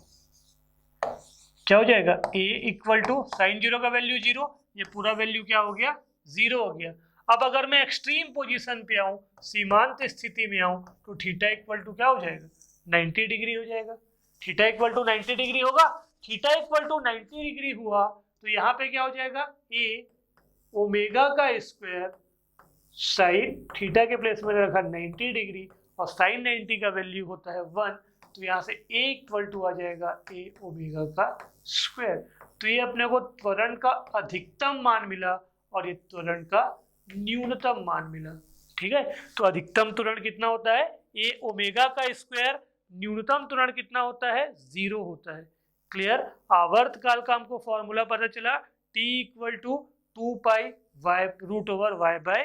क्या हो जाएगा, a इक्वल टू साइन 0 का वैल्यू 0, ये पूरा वैल्यू क्या हो गया, 0 हो गया। अब अगर मैं एक्सट्रीम पोजीशन पे आऊं, सीमांत स्थिति में आऊं, तो थीटा इक्वल टू क्या हो जाएगा, 90 डिग्री हो जाएगा। थीटा इक्वल टू 90 डिग्री होगा। थीटा इक्वल टू 90 डिग्री हुआ तो यहाँ पे क्या हो जाएगा, a ओमेगा का स्क्वायर साइन, थीटा के प्लेस में रखा 90 डिग्री, और साइन 90 का वैल्यू होता है 1, तो यहाँ से a इक्वल टू आ जाएगा a ओमेगा का स्क्वायर। तो ये अपने को त्वरण का अधिकतम मान मिला और ये त्वरण का न्यूनतम मान मिला। ठीक है, तो अधिकतम त्वरण कितना होता है, a ओमेगा का स्क्वायर, न्यूनतम त्वरण कितना होता है, 0 होता है। क्लियर, आवर्तकाल का हमको फॉर्मूला पता चला, t equal to 2 pi y root over y by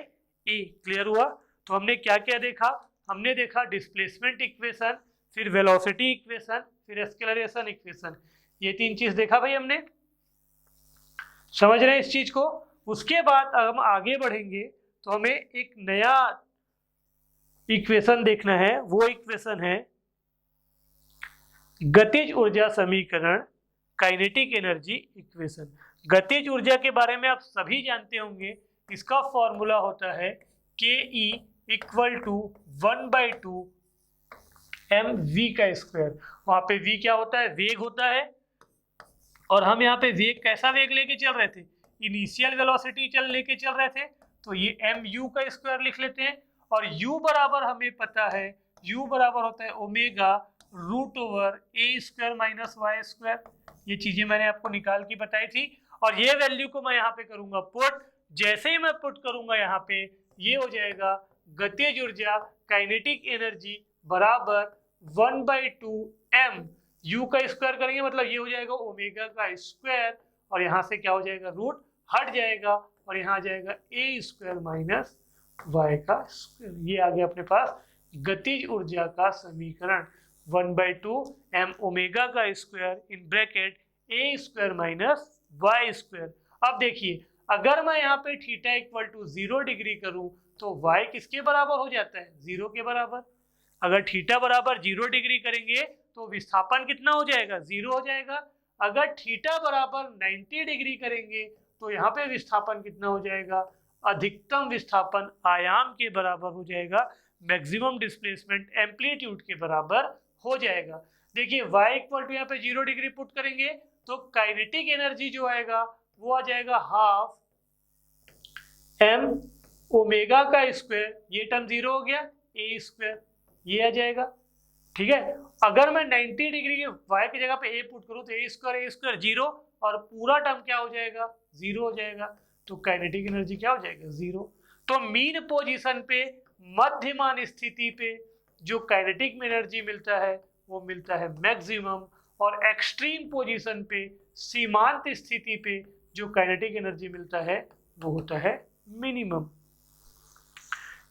A. Clear हुआ। तो हमने क्या क्या देखा, हमने देखा डिस्प्लेसमेंट इक्वेशन, फिर वेलोसिटी इक्वेशन, फिर एक्सेलरेशन इक्वेशन, ये 3 चीज देखा भाई हमने। समझ रहे हैं इस चीज को। उसके बाद हम आगे बढ़ेंगे तो हमें एक नया इक्वेशन देखना है, वो इक्वेशन है गतिज ऊर्जा समीकरण, काइनेटिक एनर्जी इक्वेशन। गतिज ऊर्जा के बारे में आप सभी जानते होंगे, इसका फॉर्मूला होता है के ई इक्वल टू 1/2 mv का स्क्वायर। वहां पे v क्या होता है, वेग होता है, और हम यहाँ पे वेग कैसा वेग लेके चल रहे थे, इनिशियल वेलोसिटी लेके चल रहे थे, तो ये mu का स्क्वायर लिख लेते हैं। और u बराबर हमें पता है, u बराबर होता है ओमेगा रूट ओवर ए स्क्वायर माइनस वाई स्क्वायर। ये चीजें मैंने आपको निकाल की बताई थी, और ये वैल्यू को मैं यहाँ पे करूंगा पुट। जैसे ही मैं पुट करूंगा यहाँ पे, ये हो जाएगा गतिज ऊर्जा काइनेटिक एनर्जी बराबर 1/2 m, u का स्क्वायर करेंगे मतलब ये हो जाएगा ओमेगा का स्क्वायर, और यहाँ से क्या हो जाएगा, रूट हट जाएगा और यहाँ आ जाएगा ए स्क्वायर माइनस वाई का स्क्वायर। ये आ गया अपने पास गतिज ऊर्जा का समीकरण, 1/2 m ओमेगा का square in bracket A square minus Y square. अब देखिए, अगर मैं यहाँ पे थीटा इक्वल टू 0 डिग्री करूं तो y किसके बराबर हो जाता है, 0 के बराबर। अगर थीटा बराबर 0 डिग्री करेंगे तो विस्थापन कितना हो जाएगा, 0 हो जाएगा। अगर थीटा बराबर 90 डिग्री करेंगे तो यहाँ पे विस्थापन कितना हो जाएगा, अधिकतम विस्थापन आयाम के बराबर हो जाएगा, मैक्सिमम डिस्प्लेसमेंट एम्पलीट्यूड के बराबर हो जाएगा। देखिए y इक्वल टू यहाँ पे 0 डिग्री पुट करेंगे तो काइनेटिक एनर्जी जो आएगा वो आ जाएगा हाफ m ओमेगा का स्क्वायर, ये टर्म 0 हो गया, ए स्क्वायर ये आ जाएगा। ठीक है, अगर मैं 90 डिग्री के y की जगह पे a पुट करूं तो ए स्क्वायर 0, और पूरा टर्म क्या हो जाएगा, 0 हो जाएगा। तो काइनेटिक एनर्जी क्या हो जाएगा, 0। तो मीन पोजीशन पे, मध्यमान स्थिति पे जो काइनेटिक एनर्जी मिलता है वो मिलता है मैक्सिमम, और एक्सट्रीम पोजीशन पे, सीमांत स्थिति पे जो काइनेटिक एनर्जी मिलता है वो होता है मिनिमम।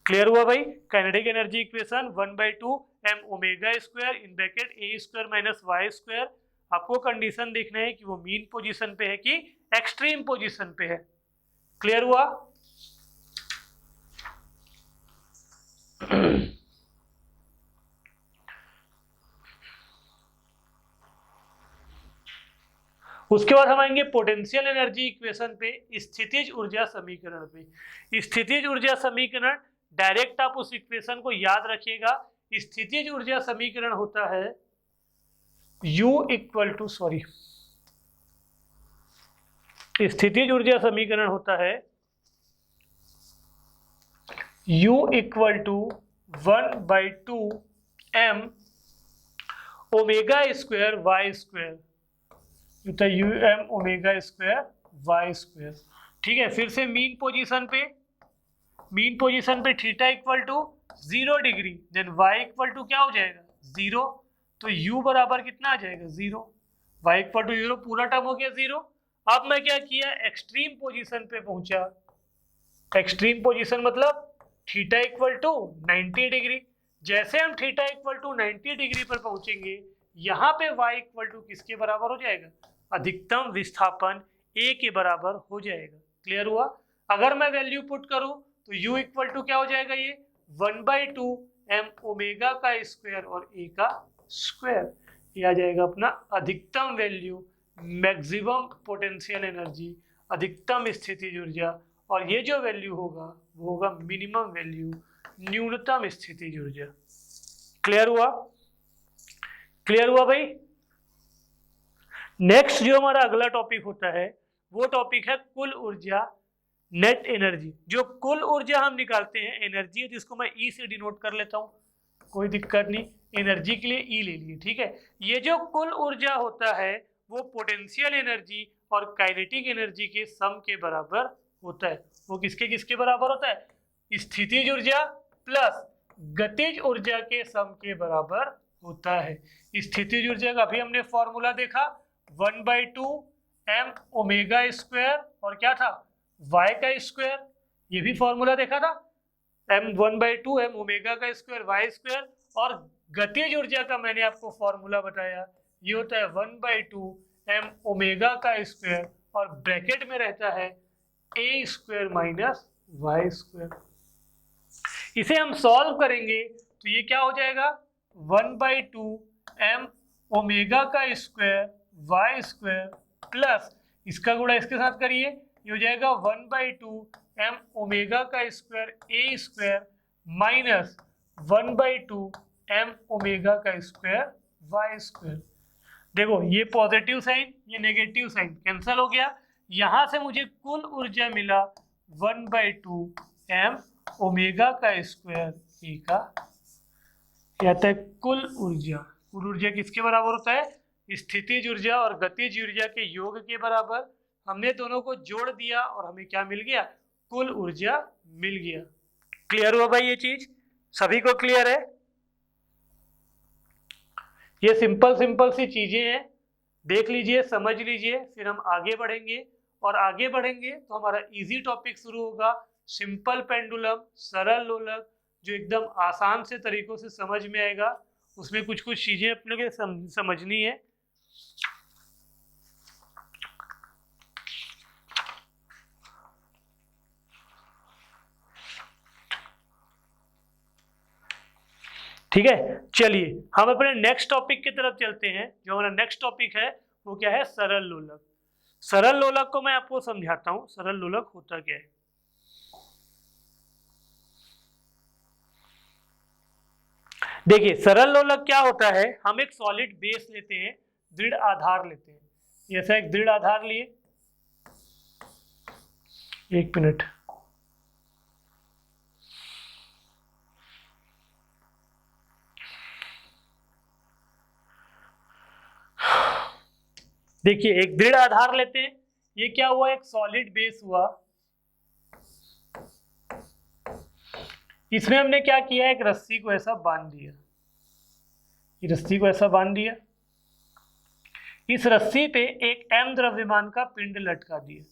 क्लियर हुआ भाई? Kinetic energy equation 1/2 m omega square in bracket a square minus Y square. आपको कंडीशन देखना है कि वो मीन पोजीशन पे है कि एक्सट्रीम पोजीशन पे है। क्लियर हुआ? उसके बाद हम आएंगे पोटेंशियल एनर्जी इक्वेशन पे, स्थितिज ऊर्जा समीकरण पे। स्थितिज ऊर्जा समीकरण डायरेक्ट आप उस इक्वेशन को याद रखिएगा। स्थितिज ऊर्जा समीकरण होता है U इक्वल टू स्थितिज ऊर्जा समीकरण होता है U equal to 1/2 m omega square Y square, U M omega square Y square. ठीक है, फिर से मीन पोजीशन पे theta equal to 0 degree, then Y equal to क्या हो जाएगा 0, तो u बराबर कितना आ जाएगा 0, y इक्वल टू 0, पूरा टर्म हो गया 0। अब मैं क्या किया, एक्सट्रीम पोजीशन पे पहुंचा। एक्सट्रीम पोजीशन मतलब थीटा इक्वल टू 90 डिग्री। जैसे हम थीटा इक्वल टू 90 डिग्री पर पहुंचेंगे, यहाँ पे y इक्वल टू किसके बराबर हो जाएगा, अधिकतम विस्थापन a के बराबर हो जाएगा। क्लियर हुआ? अगर मैं वैल्यू पुट करूं तो u इक्वल टू क्या हो जाएगा, ये 1/2 m ओमेगा का स्क्वायर और a का स्क्वायर, ये आ जाएगा अपना अधिकतम वैल्यू, मैक्सिमम पोटेंशियल एनर्जी, अधिकतम स्थितिज ऊर्जा। और ये जो वैल्यू होगा वो होगा मिनिमम वैल्यू, न्यूनतम स्थितिज ऊर्जा। क्लियर हुआ? क्लियर हुआ भाई? नेक्स्ट जो हमारा अगला टॉपिक होता है वो टॉपिक है कुल ऊर्जा, नेट एनर्जी। जो कुल ऊर्जा हम निकालते हैं, एनर्जी है जिसको मैं ई से डिनोट कर लेता हूं, कोई दिक्कत नहीं, एनर्जी के लिए ई ले लिए। ठीक है, ये जो कुल ऊर्जा होता है वो पोटेंशियल एनर्जी और काइनेटिक एनर्जी के सम के बराबर होता है। वो किसके किसके बराबर होता है, स्थितिज ऊर्जा प्लस गतिज ऊर्जा के सम के बराबर होता है। स्थितिज ऊर्जा का अभी हमने फॉर्मूला देखा, 1/2 m ओमेगा स्क्वायर और क्या था y का स्क्वायर, ये भी फॉर्मूला देखा था, m1/2 m ओमेगा का स्क्वायर y स्क्वायर। और गतिज ऊर्जा का मैंने आपको फॉर्मूला बताया, ये होता है 1/2 m ओमेगा का स्क्वायर और ब्रैकेट में रहता है a square minus Y square. इसे हम सॉल्व करेंगे तो ये क्या हो जाएगा, 1/2 m ओमेगा का स्क्वायर वाई स्क्वायर प्लस इसका गुणा इसके साथ करिए, ये हो जाएगा 1/2 m ओमेगा का square a square minus 1/2 m omega का स्क्वायर वाई स्क्वायर। देखो ये पॉजिटिव साइन, ये नेगेटिव साइन कैंसिल हो गया। यहां से मुझे कुल ऊर्जा मिला 1/2 m ओमेगा का स्क्वायर a का, आता है कुल ऊर्जा। कुल ऊर्जा किसके बराबर होता है, स्थितिज ऊर्जा और गतिज ऊर्जा के योग के बराबर। हमने दोनों को जोड़ दिया और हमें क्या मिल गया, कुल ऊर्जा मिल गया। क्लियर हुआ भाई? ये चीज सभी को क्लियर है? ये सिंपल सी चीजें हैं, देख लीजिए, समझ लीजिए, फिर हम आगे बढ़ेंगे। और आगे बढ़ेंगे तो हमारा इजी टॉपिक शुरू होगा, सिंपल पेंडुलम, सरल लोलक, जो एकदम आसान से तरीकों से समझ में आएगा। उसमें कुछ कुछ चीजें अपने को समझनी है। ठीक है, चलिए हम अपने नेक्स्ट टॉपिक की तरफ चलते हैं। जो हमारा नेक्स्ट टॉपिक है वो क्या है, सरल लोलक। सरल लोलक को मैं आपको समझाता हूं, सरल लोलक होता क्या है। देखिए सरल लोलक क्या होता है, हम एक सॉलिड बेस लेते हैं, दृढ़ आधार लेते हैं। ऐसा एक दृढ़ आधार लिए, एक मिनट, देखिए एक दृढ़ आधार लेते हैं। ये क्या हुआ, एक सॉलिड बेस हुआ। इसमें हमने क्या किया, एक रस्सी को ऐसा बांध दिया, ये रस्सी को ऐसा बांध दिया। इस रस्सी पे एक m द्रव्यमान का पिंड लटका दिया,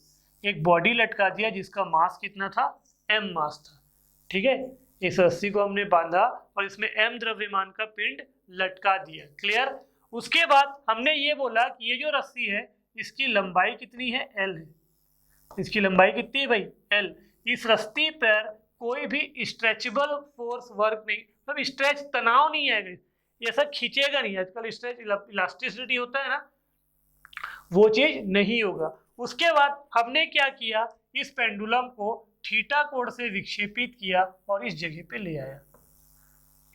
एक बॉडी लटका दिया जिसका मास कितना था, m मास था। ठीक है, इस रस्सी को हमने बांधा और इसमें m द्रव्यमान का पिंड लटका दिया। क्लियर। उसके बाद हमने ये बोला कि ये जो रस्सी है इसकी लंबाई कितनी है, l है। इसकी लंबाई कितनी है भाई, l। इस रस्सी पर कोई भी स्ट्रेचेबल फोर्स वर्क नहीं, मतलब स्ट्रेच तनाव नहीं आएगा, ये ऐसा खींचेगा नहीं। आजकल स्ट्रेच इलास्टिसिटी होता है ना, वो चीज नहीं होगा। उसके बाद हमने क्या किया, इस पेंडुलम को थीटा कोण से विक्षेपित किया और इस जगह पे ले आया।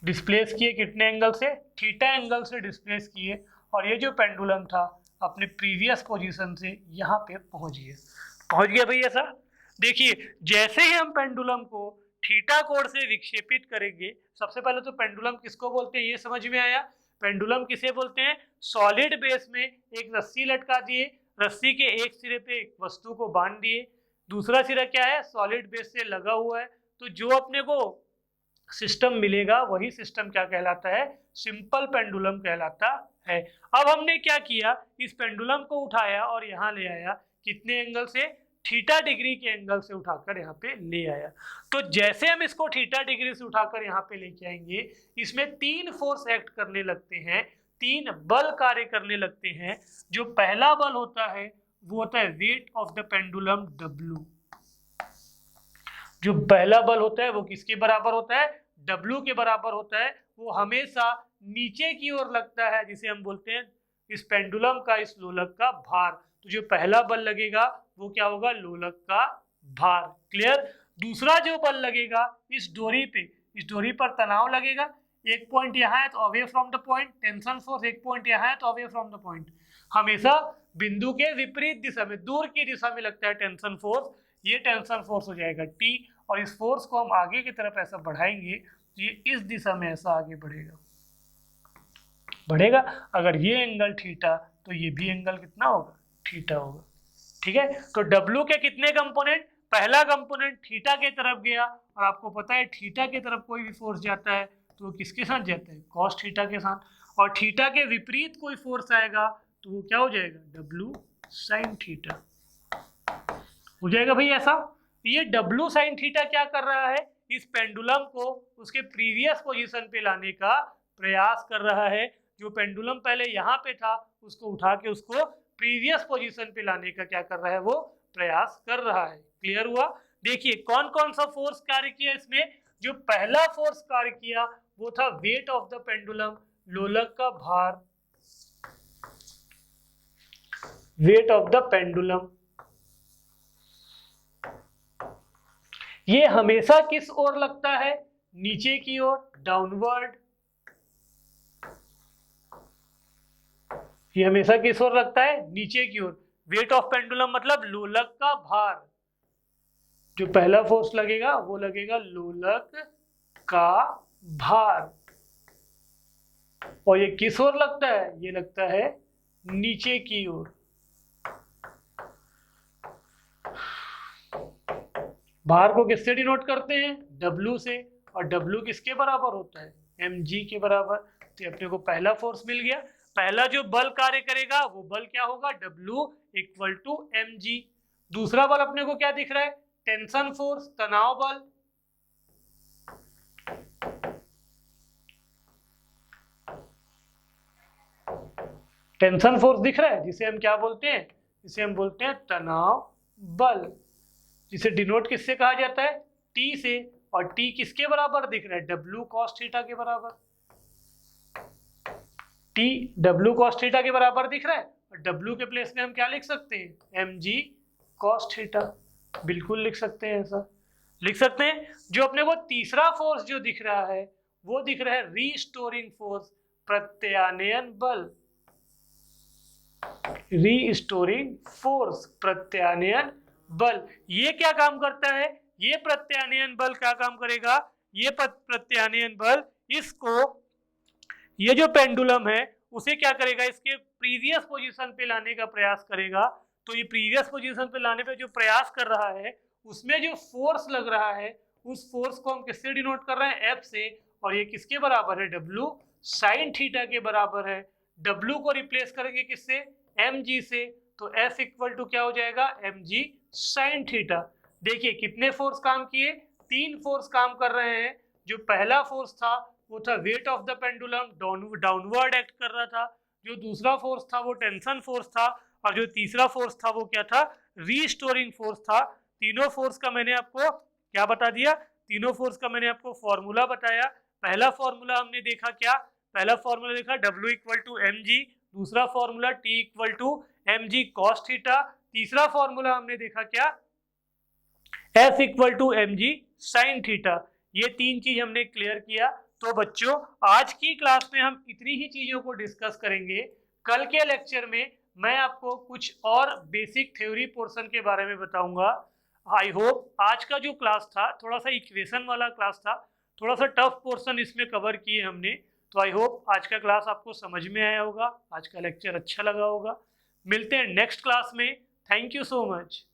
डिस्प्लेस किए कितने एंगल से, थीटा एंगल से डिस्प्लेस किए, और ये जो पेंडुलम था अपने प्रीवियस पोजीशन से यहाँ पे पहुंच गया भाई ऐसा। देखिए जैसे ही हम पेंडुलम को थीटा कोण से विक्षेपित करेंगे, सबसे पहले तो पेंडुलम किसको बोलते हैं ये समझ में आया। पेंडुलम किसे बोलते हैं, सॉलिड बेस में एक रस्सी लटका दिए, रस्सी के एक सिरे पे एक वस्तु को बांध दिए, दूसरा सिरा क्या है, सॉलिड बेस से लगा हुआ है, तो जो अपने को सिस्टम मिलेगा वही सिस्टम क्या कहलाता है, सिंपल पेंडुलम कहलाता है। अब हमने क्या किया, इस पेंडुलम को उठाया और यहाँ ले आया, कितने एंगल से, थीटा डिग्री के एंगल से उठाकर यहाँ पे ले आया। तो जैसे हम इसको थीटा डिग्री से उठाकर यहाँ पे लेके आएंगे, इसमें 3 फोर्स एक्ट करने लगते हैं, 3 बल कार्य करने लगते हैं। जो पहला बल होता है वो होता है weight of the pendulum W। जो पहला बल होता है वो किसके बराबर होता है, W के बराबर होता है। वो हमेशा नीचे की ओर लगता है, जिसे हम बोलते हैं इस पेंडुलम का, इस लोलक का भार। तो जो पहला बल लगेगा वो क्या होगा, लोलक का भार। क्लियर। दूसरा जो बल लगेगा इस डोरी पे, इस डोरी पर तनाव लगेगा, एक पॉइंट यहाँ है तो away from the point, tension force, एक पॉइंट यहाँ है तो अवे फ्रॉम द पॉइंट। हमेशा बिंदु के विपरीत दिशा में, दूर की दिशा में लगता है टेंशन फोर्स, ये टेंशन फोर्स हो जाएगा T। और इस फोर्स को हम आगे की तरफ ऐसा बढ़ाएंगे तो ये इस दिशा में ऐसा आगे बढ़ेगा। अगर ये एंगल थीटा तो ये भी एंगल कितना होगा, थीटा होगा। ठीक है। तो W के कितने कंपोनेंट, पहला कंपोनेंट थीटा के तरफ गया, और आपको पता है थीटा के तरफ कोई भी फोर्स जाता है तो वो किसके साथ जाता है, कॉस थीटा के साथ। और थीटा के विपरीत कोई फोर्स आएगा तो वो क्या हो जाएगा, W साइन थीटा हो जाएगा भाई ऐसा। ये W साइन थीटा क्या कर रहा है, इस पेंडुलम को उसके प्रीवियस पोजीशन पे लाने का प्रयास कर रहा है। जो पेंडुलम पहले यहाँ पे था उसको उठा के उसको प्रीवियस पोजीशन पे लाने का क्या कर रहा है, वो प्रयास कर रहा है। क्लियर हुआ। देखिए कौन कौन सा फोर्स कार्य किया इसमें। जो पहला फोर्स कार्य किया वो था वेट ऑफ द पेंडुलम, लोलक का भार, वेट ऑफ द पेंडुलम। ये हमेशा किस ओर लगता है, नीचे की ओर, डाउनवर्ड। ये हमेशा किस ओर लगता है, नीचे की ओर। वेट ऑफ पेंडुलम मतलब लोलक का भार। जो पहला फोर्स लगेगा वो लगेगा लोलक का भार। और ये किस ओर लगता है, ये लगता है नीचे की ओर। भार को किससे डिनोट करते हैं, W से। और W किसके बराबर होता है, mg के बराबर। तो अपने को पहला फोर्स मिल गया। पहला जो बल कार्य करेगा वो बल क्या होगा, W इक्वल टू mg। दूसरा बल अपने को क्या दिख रहा है, टेंशन फोर्स, तनाव बल। टेंशन फोर्स दिख रहा है, जिसे हम क्या बोलते हैं, जिसे हम बोलते हैं तनाव बल, जिसे डिनोट किससे कहा जाता है, T से। और T किसके बराबर दिख रहा है, W cos थीटा के बराबर। T W cos थीटा के बराबर दिख रहा है। और W के प्लेस में हम क्या लिख सकते हैं, mg cos थीटा। बिल्कुल लिख सकते हैं, ऐसा लिख सकते हैं। जो अपने को तीसरा फोर्स जो दिख रहा है वो दिख रहा है रीस्टोरिंग फोर्स, प्रत्यानयन बल। रीस्टोरिंग फोर्स, प्रत्यानयन बल। ये क्या काम करता है, ये प्रत्यानयन बल क्या काम करेगा, ये प्रत्यानयन बल इसको, ये जो पेंडुलम है उसे क्या करेगा, इसके प्रीवियस पोजीशन पे लाने का प्रयास करेगा। तो ये प्रीवियस पोजीशन पे लाने पे जो प्रयास कर रहा है उसमें जो फोर्स लग रहा है उस फोर्स को हम किससे डिनोट कर रहे हैं, F से। और ये किसके बराबर है, W साइन थीटा के बराबर है। W को रिप्लेस करेंगे किससे, mg से। तो F इक्वल टू क्या हो जाएगा, mg साइन थीटा। देखिए कितने फोर्स काम किए, 3 फोर्स काम कर रहे हैं। जो पहला फोर्स था वो था weight of the pendulum, downward act कर रहा था। जो दूसरा फोर्स था वो टेंशन फोर्स था, और जो तीसरा फोर्स था वो क्या था, रीस्टोरिंग फोर्स था। तीनों फोर्स का मैंने आपको क्या बता दिया, तीनों फोर्स का मैंने आपको फॉर्मूला बताया। पहला फॉर्मूला हमने देखा क्या, पहला फॉर्मूला देखा W equal to m g, दूसरा formula T equal to m g cos theta, तीसरा फॉर्मूला हमने देखा क्या, F equal to m g sine theta. ये तीन चीज हमने क्लियर किया। तो बच्चों आज की क्लास में हम इतनी ही चीजों को डिस्कस करेंगे। कल के लेक्चर में मैं आपको कुछ और बेसिक थ्योरी पोर्शन के बारे में बताऊंगा। आई होप आज का जो क्लास था थोड़ा सा इक्वेशन वाला क्लास था, थोड़ा सा टफ पोर्शन इसमें कवर किए हमने। तो आई होप आज का क्लास आपको समझ में आया होगा, आज का लेक्चर अच्छा लगा होगा। मिलते हैं नेक्स्ट क्लास में। Thank you so much.